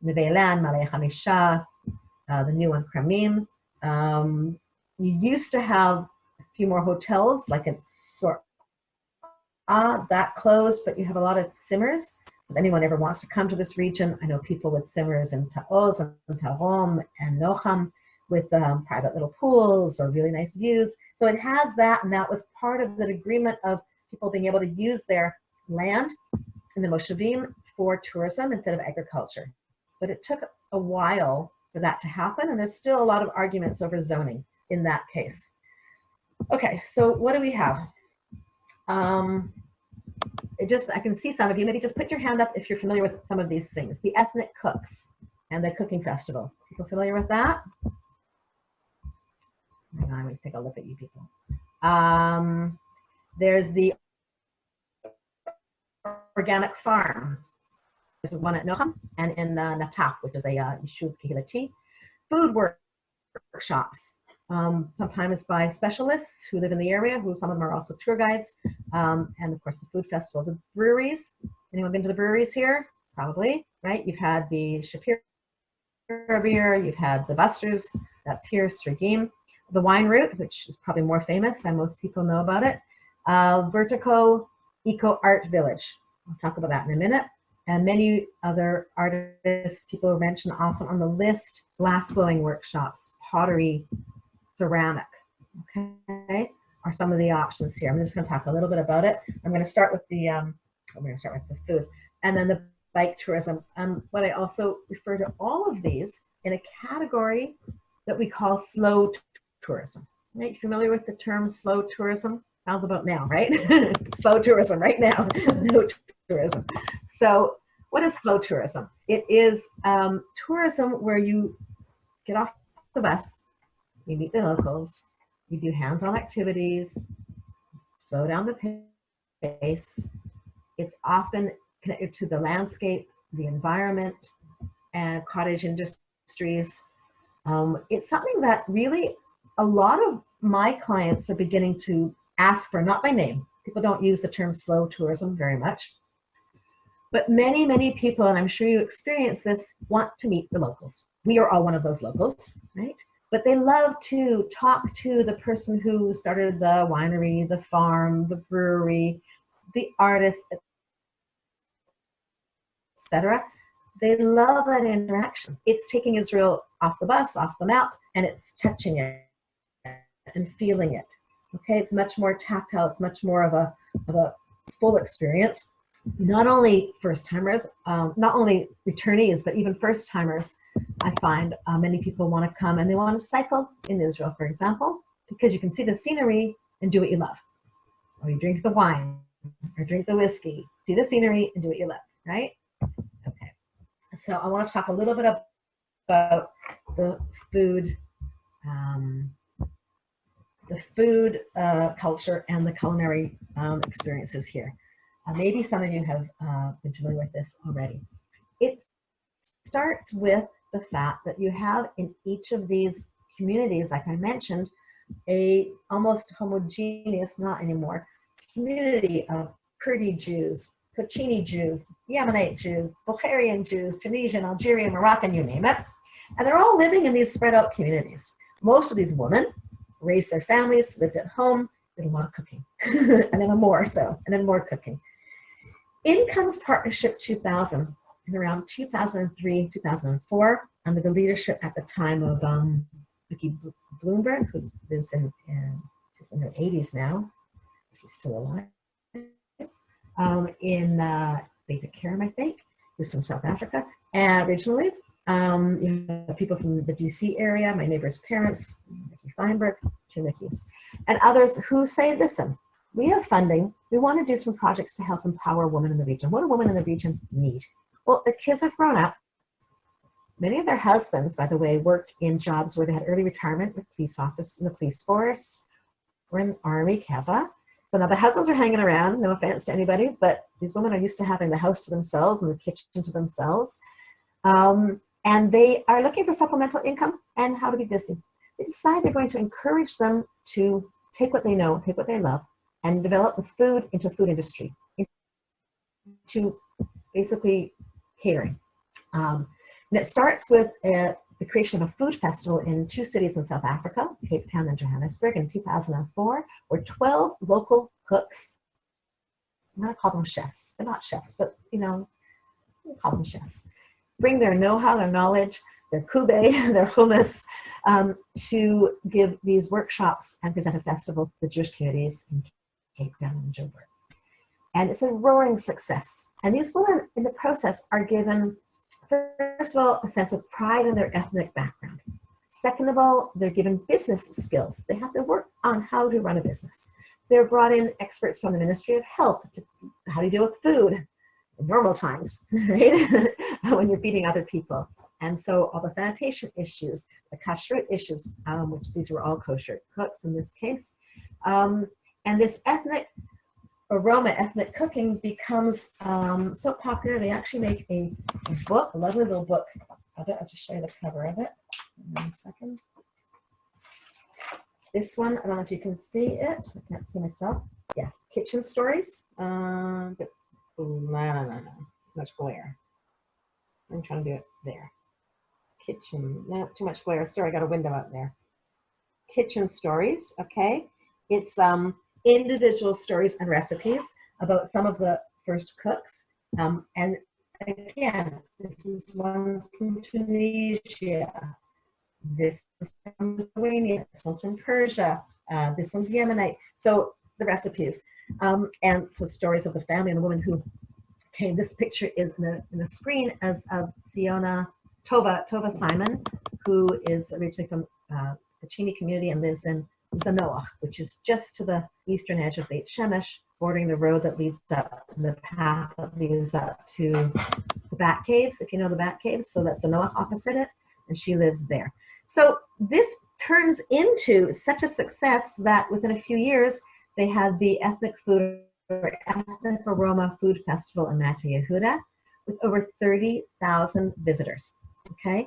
Neve Elan, Malay Hamisha, the new one, Kramim. You used to have a few more hotels, like at that closed, but you have a lot of simmers. If anyone ever wants to come to this region, I know people with simmers in Ta'oz and Tarom and Nocham with private little pools or really nice views. So it has that, and that was part of the agreement of people being able to use their land in the Moshavim for tourism instead of agriculture. But it took a while for that to happen, and there's still a lot of arguments over zoning in that case. Okay, so what do we have? I can see some of you, maybe just put your hand up if you're familiar with some of these things. The ethnic cooks and the cooking festival. People familiar with that? Hang on, let me take a look at you people. There's the organic farm. There's one at Nocham and in Nataf, which is a Yishuv Kehilati. Food workshops. Sometimes by specialists who live in the area, who some of them are also tour guides, and of course the food festival. The breweries, anyone been to the breweries here? Probably, right? You've had the Shapiro beer, you've had the Busters, that's here, Srigim. The wine route, which is probably more famous, and most people know about it. Vertico Eco Art Village, I'll talk about that in a minute. And many other artists, people mentioned often on the list, glass blowing workshops, pottery, ceramic, okay, are some of the options here. I'm just going to talk a little bit about it. I'm going to start with the food, and then the bike tourism. But I also refer to all of these in a category that we call slow tourism. Right? You familiar with the term slow tourism? Sounds about now, right? Slow tourism right now. No tourism. So what is slow tourism? It is tourism where you get off the bus, you meet the locals, you do hands-on activities, slow down the pace. It's often connected to the landscape, the environment, and cottage industries. It's something that really a lot of my clients are beginning to ask for, not by name. People don't use the term slow tourism very much. But many, many people, and I'm sure you experience this, want to meet the locals. We are all one of those locals, right? But they love to talk to the person who started the winery, the farm, the brewery, the artist, etc. They love that interaction. It's taking Israel off the bus, off the map, and it's touching it and feeling it. Okay, it's much more tactile. It's much more of a full experience. Not only first-timers, not only returnees, but even first-timers, I find many people want to come and they want to cycle in Israel, for example, because you can see the scenery and do what you love. Or you drink the wine, or drink the whiskey, see the scenery and do what you love, right? Okay. So I want to talk a little bit about the food culture and the culinary experiences here. Maybe some of you have been familiar with this already. It's starts with the fact that you have in each of these communities, like I mentioned, a almost homogeneous, not anymore, community of Kurdi Jews, Kachini Jews, Yemenite Jews, Bulgarian Jews, Tunisian, Algerian, Moroccan, you name it. And they're all living in these spread out communities. Most of these women raised their families, lived at home, did a lot of cooking, and then more cooking. In comes Partnership 2000, and around 2003, 2004, under the leadership at the time of Vicky Bloomberg, who lives she's in her 80s now. She's still alive. In Beta Karam, I think, who's from South Africa. And originally, you know, people from the DC area, my neighbor's parents, Nikki Feinberg, two Nickies, and others who say, listen, we have funding. We want to do some projects to help empower women in the region. What do women in the region need? Well, the kids have grown up. Many of their husbands, by the way, worked in jobs where they had early retirement, the police office, in the police force, or in the army, Keva. So now the husbands are hanging around, no offense to anybody, but these women are used to having the house to themselves and the kitchen to themselves. And they are looking for supplemental income and how to be busy. They decide they're going to encourage them to take what they know, take what they love, and develop the food into a food industry, into basically catering. And it starts with the creation of a food festival in two cities in South Africa, Cape Town and Johannesburg, in 2004, where 12 local cooks, I'm going to call them chefs. They're not chefs, but, you know, we'll call them chefs. Bring their know-how, their knowledge, their kube, their hummus, to give these workshops and present a festival to the Jewish communities in Cape Town and Joburg. And it's a roaring success. And these women in the process are given, first of all, a sense of pride in their ethnic background. Second of all, they're given business skills. They have to work on how to run a business. They're brought in experts from the Ministry of Health to how to deal with food in normal times, right? When you're feeding other people. And so all the sanitation issues, the kashrut issues, which these were all kosher cooks in this case. And this ethnic aroma, ethnic cooking becomes so popular, they actually make a book, a lovely little book of it. I'll just show you the cover of it. In 1 second. This one, I don't know if you can see it. I can't see myself. Yeah, kitchen stories. But no. Much glare. I'm trying to do it there. Kitchen, no, too much glare. Sorry, I got a window out there. Kitchen stories, okay. It's individual stories and recipes about some of the first cooks. And again, this is one from Tunisia. This is from Lithuania. This one's from Persia. This one's Yemenite. So the recipes. And so stories of the family and the woman who came. This picture is in the screen as of Tova Simon, who is originally from the Chini community and lives in Zanoach, which is just to the eastern edge of Beit Shemesh, bordering the road that leads up, the path that leads up to the Bat Caves, if you know the Bat Caves. So that's Zanoach opposite it, and she lives there. So this turns into such a success that within a few years, they had the Ethnic Food or Ethnic Aroma Food Festival in Mateh Yehuda with over 30,000 visitors, okay?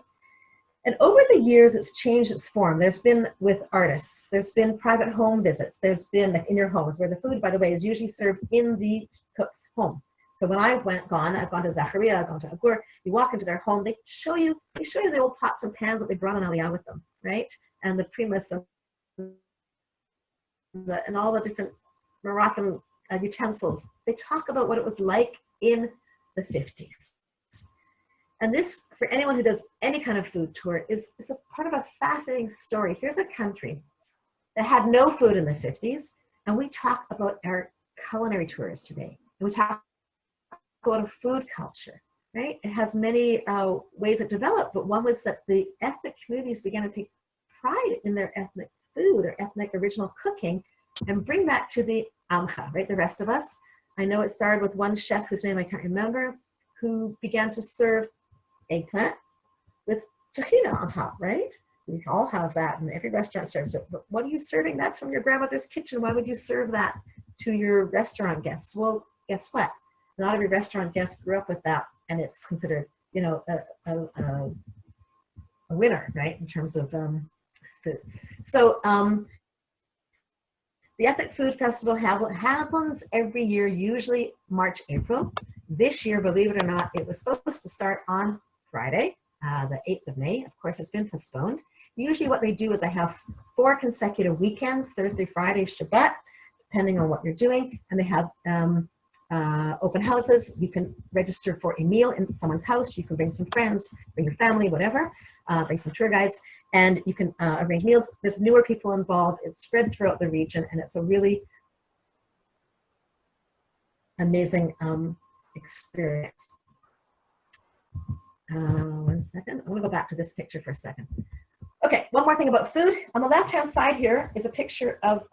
And over the years, it's changed its form. There's been with artists, there's been private home visits, there's been like in your homes, where the food, by the way, is usually served in the cook's home. So when I've gone to Zachariah, I've gone to Agur, you walk into their home, they show you the old pots and pans that they brought on Aliyah with them, right? And the primus and all the different Moroccan utensils. They talk about what it was like in the 50s. And this, for anyone who does any kind of food tour, is a part of a fascinating story. Here's a country that had no food in the 50s, and we talk about our culinary tours today. And we talk about a food culture, right? It has many ways it developed, but one was that the ethnic communities began to take pride in their ethnic food or ethnic original cooking and bring that to the Amcha, right? The rest of us. I know it started with one chef whose name I can't remember, who began to serve eggplant with tahina on top, right? We all have that, and every restaurant serves it. But what are you serving? That's from your grandmother's kitchen. Why would you serve that to your restaurant guests? Well, guess what? Not every restaurant guest grew up with that, and it's considered you know, a winner, right, in terms of food. So the Ethnic Food Festival happens every year, usually March, April. This year, believe it or not, it was supposed to start on Friday, the 8th of May. Of course, it's been postponed. Usually what they do is I have 4 consecutive weekends, Thursday, Friday, Shabbat, depending on what you're doing. And they have open houses. You can register for a meal in someone's house. You can bring some friends, bring your family, whatever, bring some tour guides, and you can arrange meals. There's newer people involved. It's spread throughout the region, and it's a really amazing experience. One second. I'm going to go back to this picture for a second. Okay, one more thing about food. On the left-hand side here is a picture of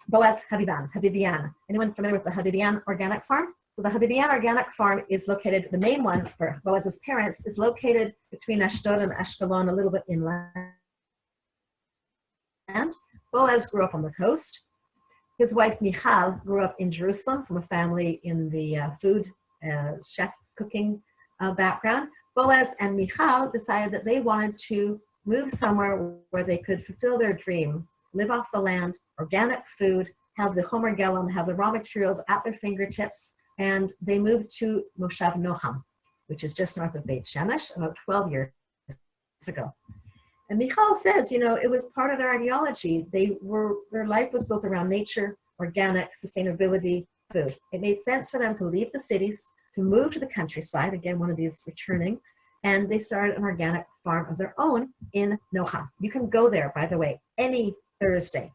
Boaz Habibian. Anyone familiar with the Habibian Organic Farm? So the Habibian Organic Farm is located, the main one for Boaz's parents, is located between Ashdod and Ashkelon, a little bit inland. Boaz grew up on the coast. His wife Michal grew up in Jerusalem from a family in the food chef cooking background. Boaz and Michal decided that they wanted to move somewhere where they could fulfill their dream, live off the land, organic food, have the Homer Gelim, have the raw materials at their fingertips, and they moved to Moshav Noham, which is just north of Beit Shemesh, about 12 years ago. And Michal says, you know, it was part of their ideology. Their life was built around nature, organic, sustainability, food. It made sense for them to leave the cities, to move to the countryside, again, one of these returning, and they started an organic farm of their own in Noham. You can go there, by the way, any Thursday.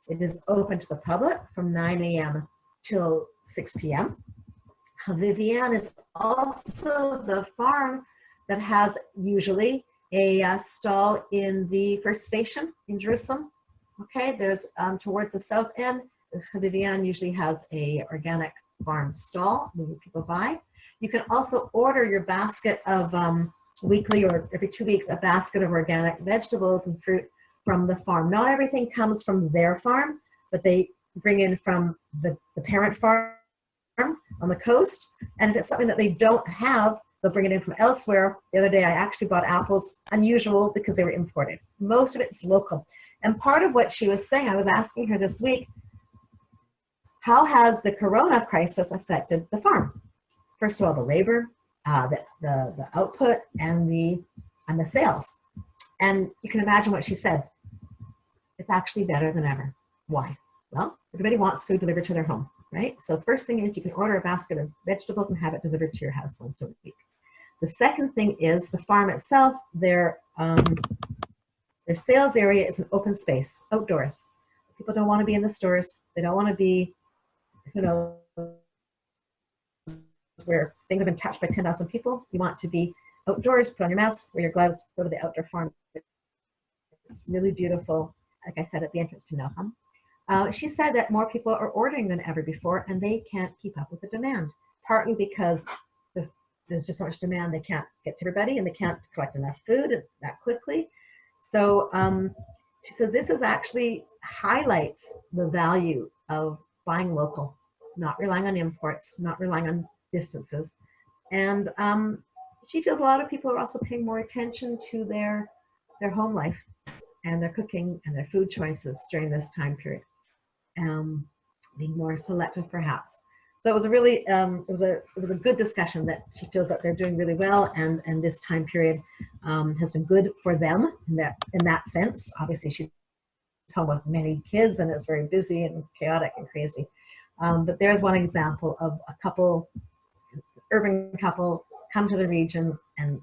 It is open to the public from 9 a.m. till 6 p.m. Havivian is also the farm that has usually a stall in the first station in Jerusalem. Okay, there's towards the south end, Havivian usually has a organic farm stall where people buy. You can also order your basket of weekly or every 2 weeks, a basket of organic vegetables and fruit from the farm. Not everything comes from their farm, but they bring in from the parent farm on the coast. And if it's something that they don't have, they'll bring it in from elsewhere. The other day I actually bought apples, unusual because they were imported. Most of it's local. And part of what she was saying, I was asking her this week, how has the corona crisis affected the farm? First of all, the labor, the output, and the sales. And you can imagine what she said. It's actually better than ever. Why? Well, everybody wants food delivered to their home, right? So first thing is you can order a basket of vegetables and have it delivered to your house once a week. The second thing is the farm itself, their sales area is an open space, outdoors. People don't want to be in the stores. They don't want to be, you know, where things have been touched by 10,000 people. You want to be outdoors, put on your mask, wear your gloves, go to the outdoor farm. It's really beautiful, like I said, at the entrance to Noham. She said that more people are ordering than ever before, and they can't keep up with the demand, partly because there's just so much demand, they can't get to everybody, and they can't collect enough food that quickly. So she said this is actually highlights the value of buying local, not relying on imports, not relying on distances. And she feels a lot of people are also paying more attention to their home life and their cooking and their food choices during this time period, being more selective perhaps. So it was a really, it was a good discussion that she feels that they're doing really well, and this time period has been good for them in that sense. Obviously she's home with many kids and it's very busy and chaotic and crazy. But there's one example of a couple, urban couple, come to the region and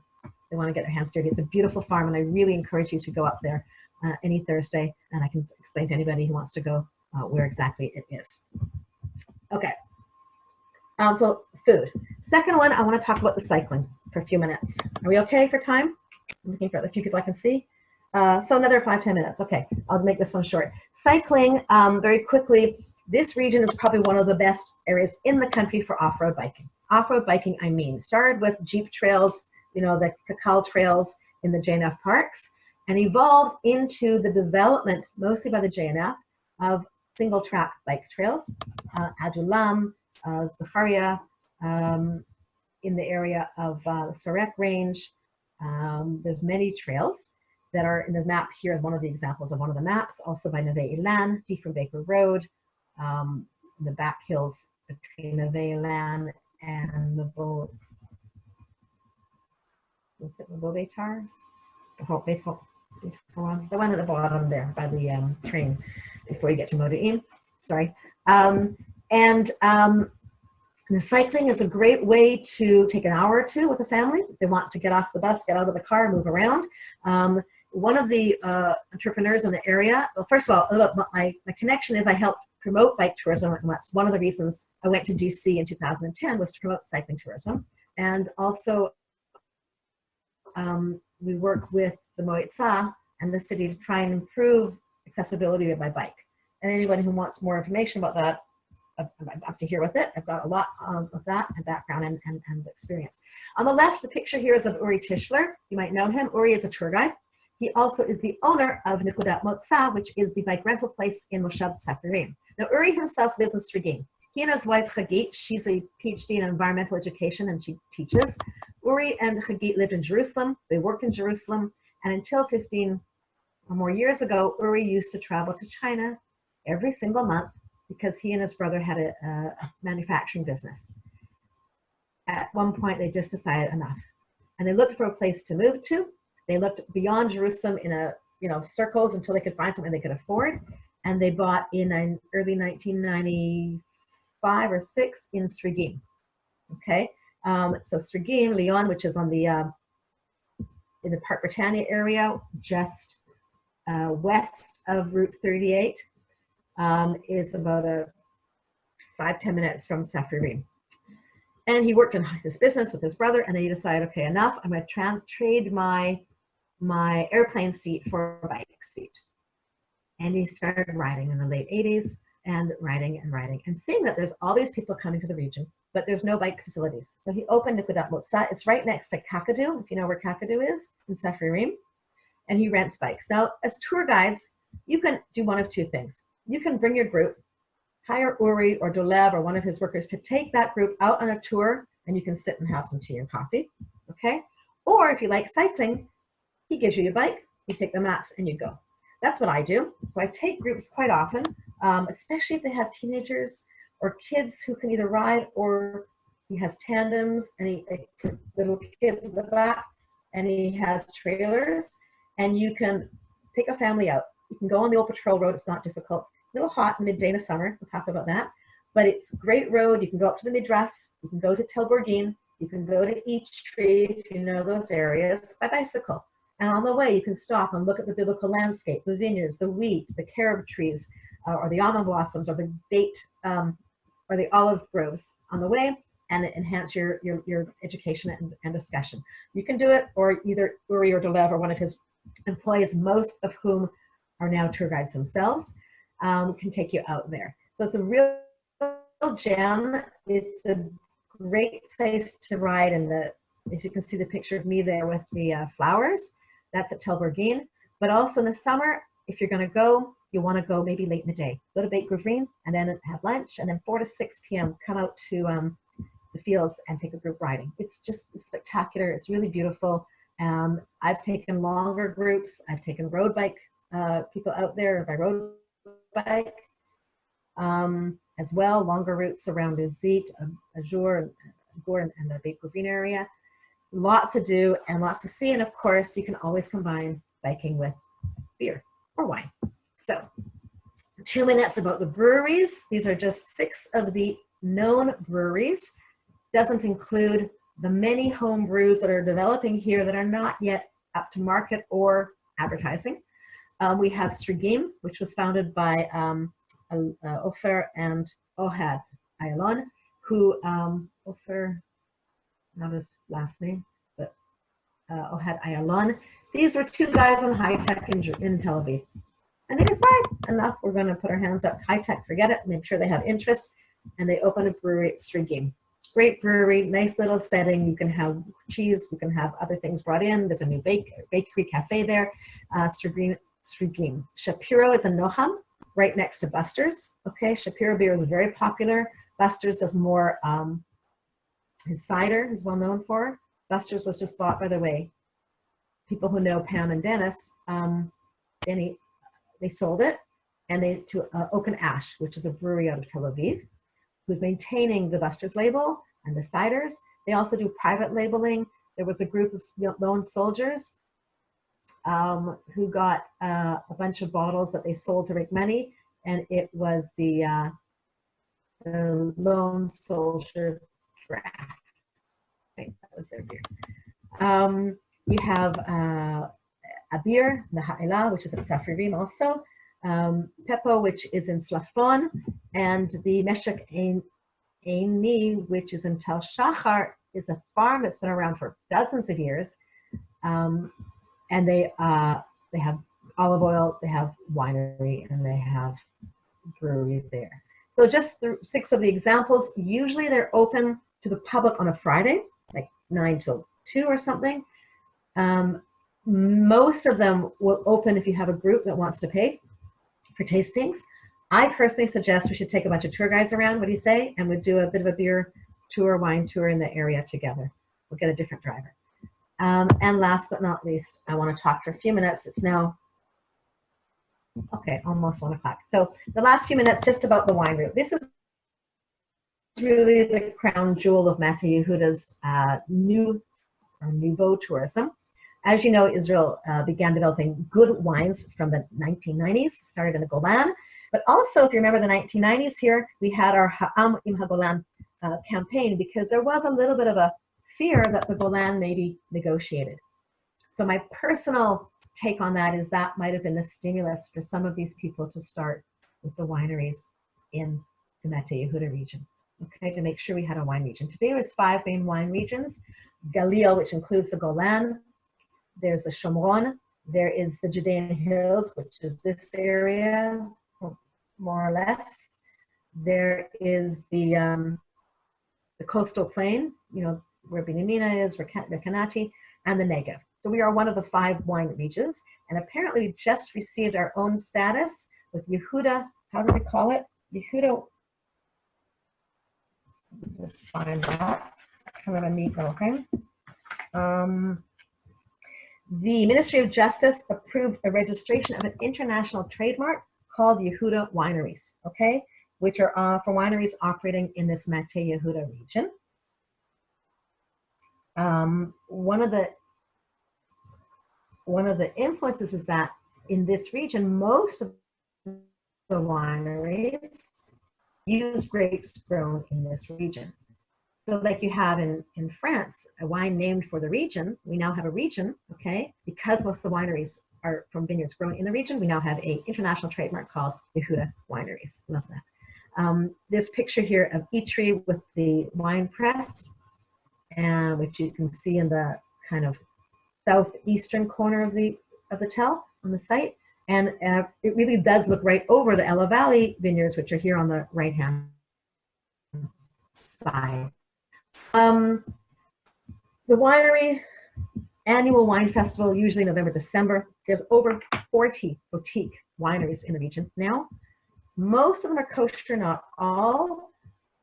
they want to get their hands dirty. It's a beautiful farm, and I really encourage you to go up there any Thursday, and I can explain to anybody who wants to go where exactly it is. Okay, so food. Second one, I want to talk about the cycling for a few minutes. Are we okay for time? I'm looking for the few people I can see. So another 5-10 minutes. Okay, I'll make this one short. Cycling, very quickly, this region is probably one of the best areas in the country for off-road biking. Off-road biking, I mean, started with Jeep trails, you know, the Kakal trails in the JNF parks, and evolved into the development, mostly by the JNF, of single track bike trails, Adulam, Zacharia, in the area of the Sorek Range. There's many trails that are in the map here. Is one of the examples of one of the maps. Also by Neve Ilan, Diefenbaker Road, in the back hills between Neve Ilan and the Bobetar? The one at the bottom there by the train before you get to Modi'in. Sorry. The cycling is a great way to take an hour or two with a family. They want to get off the bus, get out of the car, move around. One of the entrepreneurs in the area, well, first of all, my connection is I help promote bike tourism, and that's one of the reasons I went to DC in 2010 was to promote cycling tourism. And also we work with the Moitza and the city to try and improve accessibility by bike. And anyone who wants more information about that, I'm up to here with it. I've got a lot of that and background and experience. On the left, the picture here is of Uri Tischler. You might know him. Uri is a tour guide. He also is the owner of Nekudat Motza, which is the bike rental place in Moshav Tsafirim. Now, Uri himself lives in Strigim. He and his wife, Chagit, she's a PhD in environmental education and she teaches. Uri and Chagit lived in Jerusalem. They worked in Jerusalem. And until 15 or more years ago, Uri used to travel to China every single month because he and his brother had a manufacturing business. At one point, they just decided enough. And they looked for a place to move to. They looked beyond Jerusalem in circles until they could find something they could afford. And they bought in early 1995 or 6 in Strigim. Okay, so Strigim, Lyon, which is on the in the Park Britannia area, just west of Route 38, is about 5-10 minutes from Safarim. And he worked in this business with his brother, and then he decided, okay, enough. I'm going to trade my airplane seat for a bike seat. And he started riding in the late 80s and riding and seeing that there's all these people coming to the region, but there's no bike facilities. So he opened Nekudat Motza. It's right next to Kakadu, if you know where Kakadu is, in Safarim. And he rents bikes. Now, as tour guides, you can do one of two things. You can bring your group, hire Uri or Dolev or one of his workers to take that group out on a tour, and you can sit and have some tea and coffee, okay? Or if you like cycling, he gives you your bike, you take the maps, and you go. That's what I do. So I take groups quite often, especially if they have teenagers or kids who can either ride, or he has tandems and little kids in the back, and he has trailers, and you can take a family out. You can go on the old patrol road. It's not difficult. A little hot midday in the summer. We'll talk about that. But it's a great road. You can go up to the Midras. You can go to Tel Borgin. You can go to Each Tree, if you know those areas, by bicycle. And on the way, you can stop and look at the biblical landscape, the vineyards, the wheat, the carob trees, or the almond blossoms, or the date, or the olive groves on the way, and enhance your education and discussion. You can do it, or either Uri or Dolev or one of his employees, most of whom are now tour guides themselves, can take you out there. So it's a real gem. It's a great place to ride. And if you can see the picture of me there with the flowers, that's at Tel Borgin. But also in the summer, if you're going to go, you want to go maybe late in the day. Go to Beit Guvrin and then have lunch, and then 4 to 6 p.m. come out to the fields and take a group riding. It's just spectacular. It's really beautiful. I've taken longer groups. I've taken road bike people out there by road bike as well. Longer routes around Azit, Azur, and the Beit Guvrin area. Lots to do and lots to see. And of course, you can always combine biking with beer or wine. So 2 minutes about the breweries. These are just 6 of the known breweries. Doesn't include the many home brews that are developing here that are not yet up to market or advertising. We have Strigim, which was founded by Ofer and Ohad Ayalon, who, Ofer, not his last name, but Ohad Ayalon. These were 2 guys on high tech in Tel Aviv. And they decide, enough, we're going to put our hands up, high tech, forget it, make sure they have interest, and they open a brewery at Strigim. Great brewery, nice little setting. You can have cheese, you can have other things brought in. There's a new bakery cafe there. Strigim. Shapiro is a Noham, right next to Buster's. Okay, Shapiro beer is very popular. Buster's does more His cider is well known for. Buster's was just bought, by the way. People who know Pam and Dennis, they sold it to Oak and Ash, which is a brewery out of Tel Aviv, who's maintaining the Buster's label and the ciders. They also do private labeling. There was a group of lone soldiers who got a bunch of bottles that they sold to make money, and it was the lone soldier draft. I think that was their beer. You have a beer, the Ha'ela, which is at Safririm also, Pepo, which is in Slafon, and the Meshek Eini, which is in Tel Shachar, is a farm that's been around for dozens of years. And they have olive oil, they have winery, and they have brewery there. So just 6 of the examples. Usually they're open to the public on a Friday, like 9 till 2 or something. Most of them will open if you have a group that wants to pay for tastings. I personally suggest we should take a bunch of tour guides around, what do you say? And we'd do a bit of a beer tour, wine tour in the area together. We'll get a different driver. And last but not least, I want to talk for a few minutes. It's now, okay, almost 1 o'clock. So the last few minutes just about the wine route. This is really the crown jewel of Mateh Yehuda's nouveau tourism. As you know, Israel began developing good wines from the 1990s, started in the Golan. But also, if you remember the 1990s here, we had our Ha'am im HaGolan campaign, because there was a little bit of a fear that the Golan may be negotiated. So my personal take on that is that might have been the stimulus for some of these people to start with the wineries in the Mateh Yehuda region, okay, to make sure we had a wine region. Today there's 5 main wine regions. Galil, which includes the Golan. There's the Shomron. There is the Judean Hills, which is this area, more or less. There is the coastal plain, you know, where Binyamina is, where Kanati, and the Negev. So we are one of the 5 wine regions, and apparently we just received our own status with Yehuda, how do they call it? Yehuda, just find that, kind of a neat little thing. The Ministry of Justice approved a registration of an international trademark called Yehuda Wineries, okay, which are for wineries operating in this Mateh Yehuda region. One of the influences is that in this region, most of the wineries use grapes grown in this region. So like you have in France, a wine named for the region, we now have a region, okay? Because most of the wineries are from vineyards grown in the region, we now have an international trademark called Yehuda Wineries. Love that. This picture here of Itri with the wine press, which you can see in the kind of southeastern corner of the tell on the site. And it really does look right over the Ella Valley vineyards, which are here on the right-hand side. The winery annual wine festival, usually November, December. There's over 40 boutique wineries in the region now. Most of them are kosher, not all.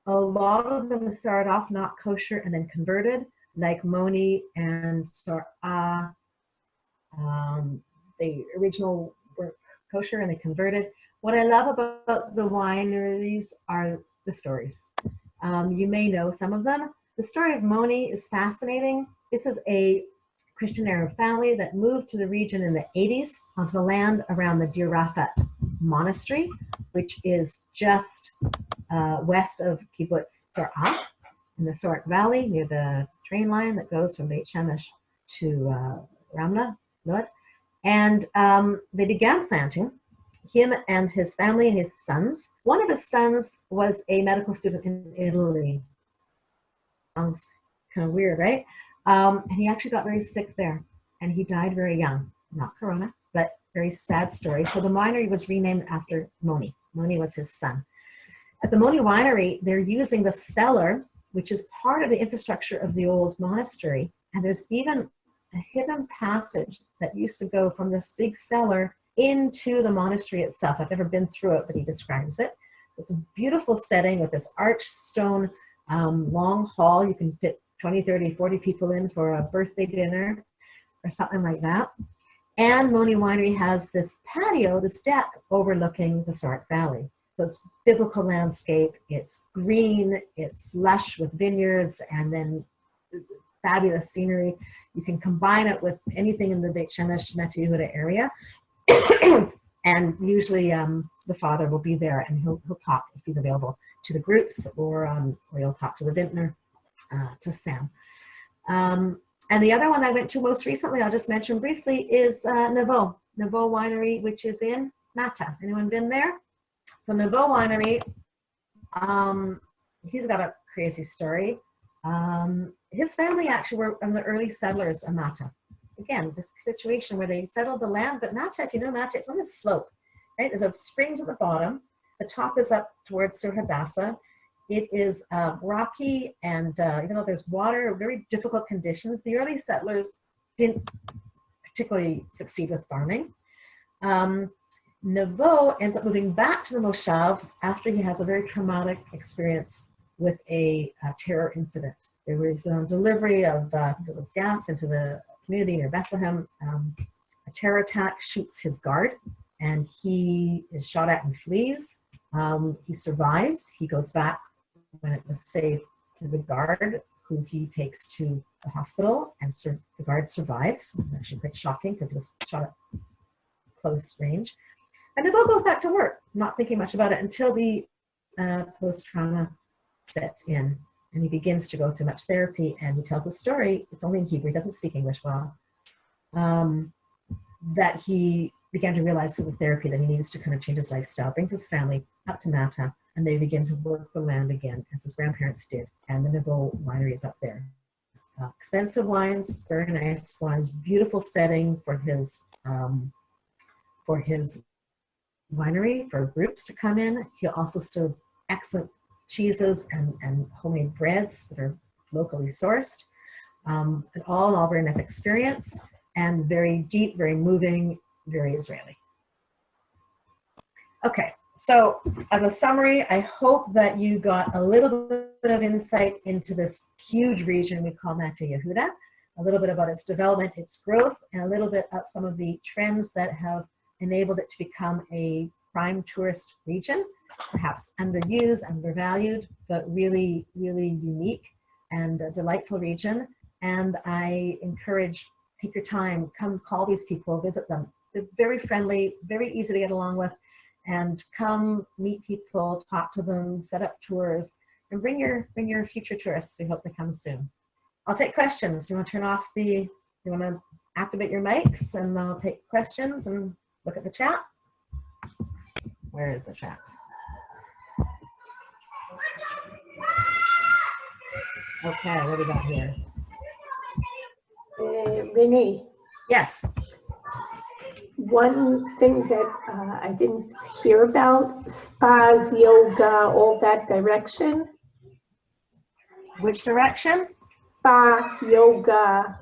A lot of them start off not kosher and then converted, like Moni and Sor'a. The original were kosher and they converted. What I love about the wineries are the stories. You may know some of them. The story of Moni is fascinating. This is a Christian Arab family that moved to the region in the 80s onto the land around the Dir Rafat monastery, which is just west of Kibbutz Sor'a in the Sorak Valley near the train line that goes from Beit Shemesh to Ramla, Lod. And they began planting, him and his family and his sons. One of his sons was a medical student in Italy. Sounds kind of weird, right? And he actually got very sick there, and he died very young. Not corona, but very sad story. So the winery was renamed after Moni. Moni was his son. At the Moni winery, they're using the cellar, which is part of the infrastructure of the old monastery. And there's even a hidden passage that used to go from this big cellar into the monastery itself. I've never been through it, but he describes it. It's a beautiful setting with this arched stone long hall. You can fit 20, 30, 40 people in for a birthday dinner or something like that. And Moni Winery has this patio, this deck overlooking the Sark Valley. So it's biblical landscape, it's green, it's lush with vineyards, and then fabulous scenery. You can combine it with anything in the Beit Shemesh, Mateh Yehuda area. And usually the father will be there, and he'll talk if he's available to the groups, or he'll talk to the vintner, to Sam. And the other one I went to most recently, I'll just mention briefly, is Nouveau Winery, which is in Mateh. Anyone been there? So Nouveau Winery, he's got a crazy story. His family actually were one of the early settlers of Mateh. Again, this situation where they settled the land, but Mateh, if you know Mateh, it's on a slope, right? There's a springs at the bottom. The top is up towards Sur Hadassah. It is rocky, and even though there's water, very difficult conditions. The early settlers didn't particularly succeed with farming. Nouveau ends up moving back to the Moshav after he has a very traumatic experience with a terror incident. There was a delivery of gas into the community near Bethlehem. A terror attack shoots his guard, and he is shot at and flees. He survives. He goes back when it was safe to the guard, who he takes to the hospital, and the guard survives. It's actually quite shocking because he was shot at close range. And Nouveau goes back to work, not thinking much about it until the post-trauma sets in, and he begins to go through much therapy, and he tells a story. It's only in Hebrew, he doesn't speak English well, that he began to realize through the therapy that he needs to kind of change his lifestyle, brings his family up to Mateh, and they begin to work the land again, as his grandparents did, and the Nouveau Winery is up there. Expensive wines, very nice wines, beautiful setting for his winery, for groups to come in. He'll also serve excellent cheeses and homemade breads that are locally sourced. And all in all, very nice experience, and very deep, very moving, very Israeli. Okay, so as a summary, I hope that you got a little bit of insight into this huge region we call Mateh Yehuda, a little bit about its development, its growth, and a little bit of some of the trends that have enabled it to become a prime tourist region, perhaps underused, undervalued, but really, really unique and a delightful region. And I encourage, take your time, come call these people, visit them. They're very friendly, very easy to get along with, and come meet people, talk to them, set up tours, and bring your future tourists. We hope they come soon. I'll take questions. You want to turn off you want to activate your mics, and I'll take questions and look at the chat. Where is the chat? Okay, what do we got here? Renee, Yes. one thing that I didn't hear about, spas, yoga, all that direction. Which direction? Spa, yoga,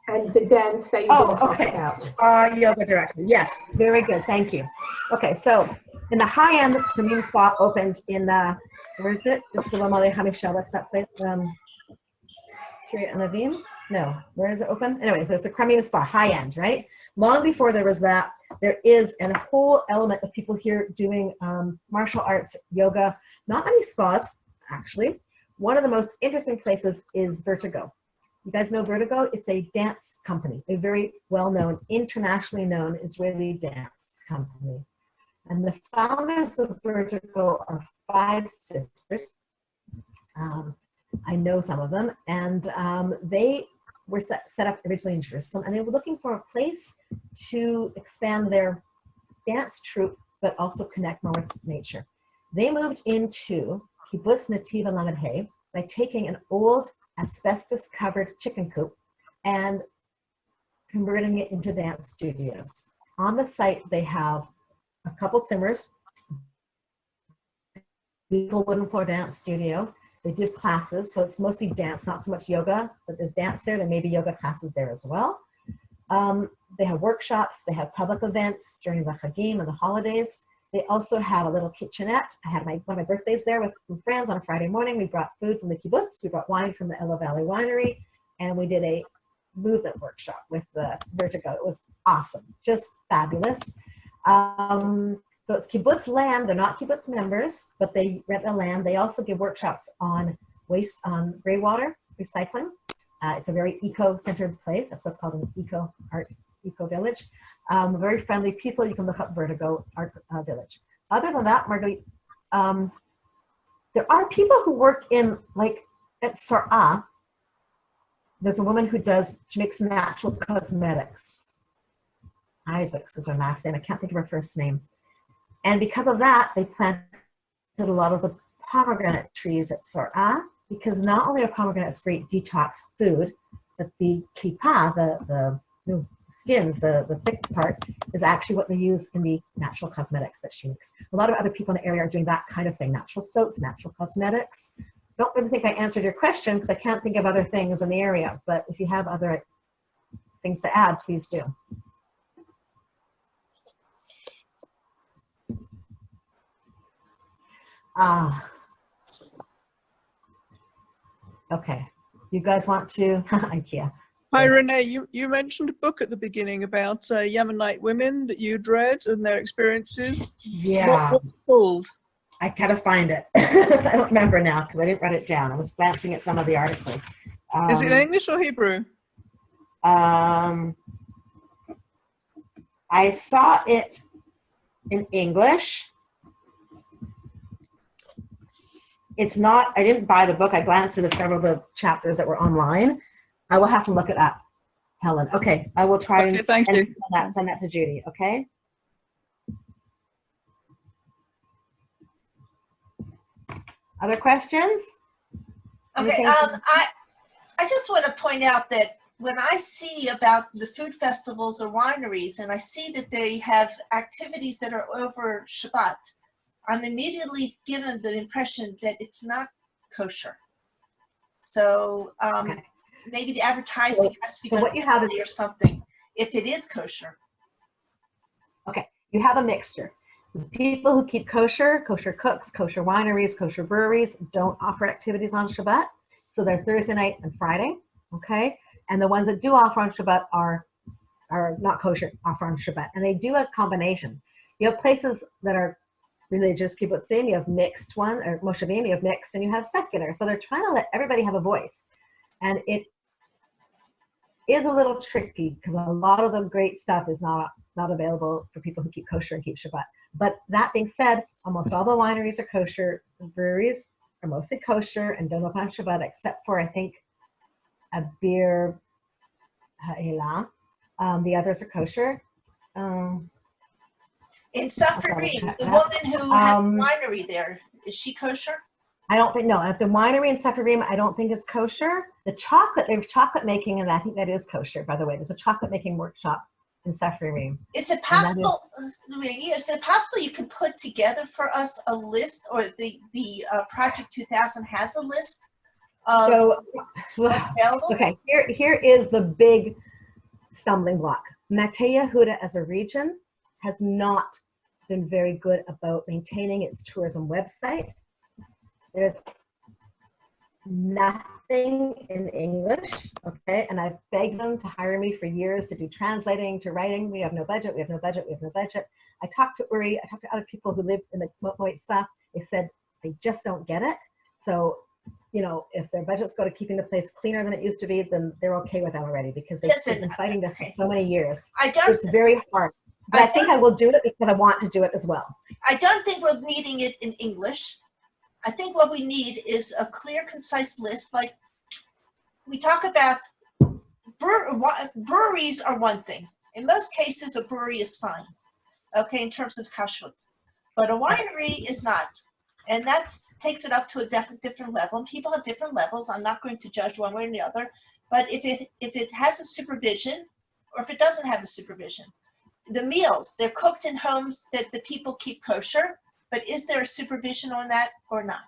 and the dance that you didn't talk about. Spa yoga direction. Yes, very good. Thank you. Okay, so in the high end, the new spa opened in, where is it? Just below Malay Hamisha. What's that place? Kiryat Anavim? No, where is it open? Anyways, there's the Kremim Spa, high end, right? Long before there was that, there is a whole element of people here doing martial arts, yoga. Not many spas, actually. One of the most interesting places is Vertigo. You guys know Vertigo? It's a dance company, a very well-known, internationally known Israeli dance company. And the founders of Vertigo are 5 sisters. I know some of them, and they were set up originally in Jerusalem, and they were looking for a place to expand their dance troupe, but also connect more with nature. They moved into Kibbutz Nativ and Lamed Hay by taking an old asbestos-covered chicken coop and converting it into dance studios. On the site, they have a couple zimmers, beautiful wooden floor dance studio. They give classes, so it's mostly dance, not so much yoga, but there's dance there. There may be yoga classes there as well. They have workshops. They have public events during the Chagim and the holidays. They also have a little kitchenette. I had one of my birthdays there with some friends on a Friday morning. We brought food from the kibbutz. We brought wine from the Ella Valley Winery. And we did a movement workshop with the Vertigo. It was awesome, just fabulous. So it's kibbutz land. They're not kibbutz members, but they rent the land. They also give workshops on waste, on gray water recycling. It's a very eco-centered place. That's what's called an eco village. Very friendly people. You can look up Vertigo Art Village. Other than that, Marguerite, there are people who work in, like at Sor'a. There's a woman who makes natural cosmetics. Isaacs is her last name. I can't think of her first name. And because of that, they planted a lot of the pomegranate trees at Sor'a, because not only are pomegranates great detox food, but the klipa, the skins, the thick part, is actually what they use in the natural cosmetics that she makes. A lot of other people in the area are doing that kind of thing, natural soaps, natural cosmetics. Don't really think I answered your question because I can't think of other things in the area, but if you have other things to add, please do. Okay, you guys want to, IKEA. Hi, Renee. You mentioned a book at the beginning about Yemenite women that you'd read and their experiences. Yeah. What's it called? I gotta find it. I don't remember now because I didn't write it down. I was glancing at some of the articles. Is it in English or Hebrew? I saw it in English. It's not, I didn't buy the book. I glanced at several of the chapters that were online. I will have to look it up, Helen. Okay, I will try and thank you. send that to Judy, okay? Other questions? Okay, I just want to point out that when I see about the food festivals or wineries and I see that they have activities that are over Shabbat, I'm immediately given the impression that it's not kosher. So Okay. maybe the advertising has to be so done what you have is, or something, if it is kosher. okay, you have a mixture. The people who keep kosher, kosher cooks, kosher wineries, kosher breweries don't offer activities on Shabbat. So they're Thursday night and Friday, okay? And the ones that do offer on Shabbat are not kosher, offer on Shabbat. And they do a combination. You have places that are religious kibbutzim, you have mixed one, or moshavim, you have mixed, and you have secular. So they're trying to let everybody have a voice. And it is a little tricky because a lot of the great stuff is not available for people who keep kosher and keep Shabbat. But that being said, almost all the wineries are kosher. The breweries are mostly kosher and don't open on Shabbat, except for, I think, a beer ha'ela. The others are kosher. In Safarim, the woman who had the winery there, is she kosher? I don't think, no, at the winery in Safarim, I don't think is kosher. The chocolate, there's chocolate making, and I think that is kosher, by the way. There's a chocolate making workshop in Safarim. Is it possible, you could put together for us a list, or the Project 2000 has a list of what's available? Okay, here is the big stumbling block. Mateh Yehuda as a region has not been very good about maintaining its tourism website. There's nothing in English, okay? And I've begged them to hire me for years to do translating, to writing. We have no budget, we have no budget, we have no budget. I talked to Uri, I talked to other people who live in the Moitza. They said they just don't get it. So, you know, if their budgets go to keeping the place cleaner than it used to be, then they're okay with that already because they've been fighting this for so many years. It's very hard. But I think I will do it because I want to do it as well. I don't think we're needing it in English. I think what we need is a clear, concise list. Like we talk about breweries are one thing. In most cases, a brewery is fine, okay, in terms of kashrut. But a winery is not. And that takes it up to a different level. And people have different levels. I'm not going to judge one way or the other. But if it has a supervision, or if it doesn't have a supervision, the meals, they're cooked in homes that the people keep kosher, but is there a supervision on that or not?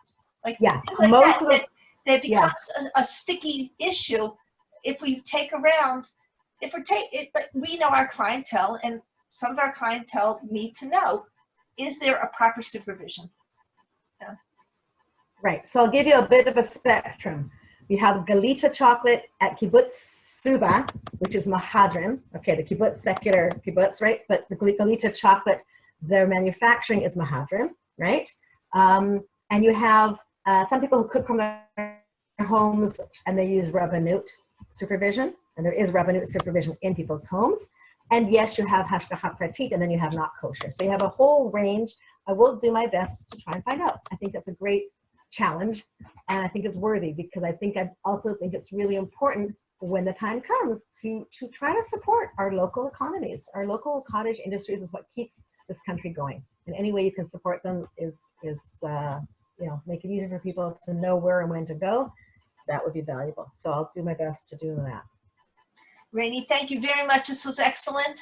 Like, yeah, like most that, of it, that becomes a sticky issue if we take around, we know our clientele, and some of our clientele need to know is there a proper supervision? Right. So I'll give you a bit of a spectrum. We have Galita chocolate at Kibbutz Suba, which is Mahadrim. Okay, the Kibbutz, secular Kibbutz, right? But the Galita chocolate, their manufacturing is Mahadrim, right? And you have some people who cook from their homes and they use Rabbanut supervision, and there is Rabbanut supervision in people's homes. And yes, you have Hashgacha Pratit, and then you have not kosher. So you have a whole range. I will do my best to try and find out. I think that's a great challenge, and I think it's worthy, because I also think it's really important when the time comes to try to support our local economies. Our local cottage industries is what keeps this country going, and any way you can support them is make it easier for people to know where and when to go. That would be valuable. So I'll do my best to do that. Renee, thank you very much. This was excellent.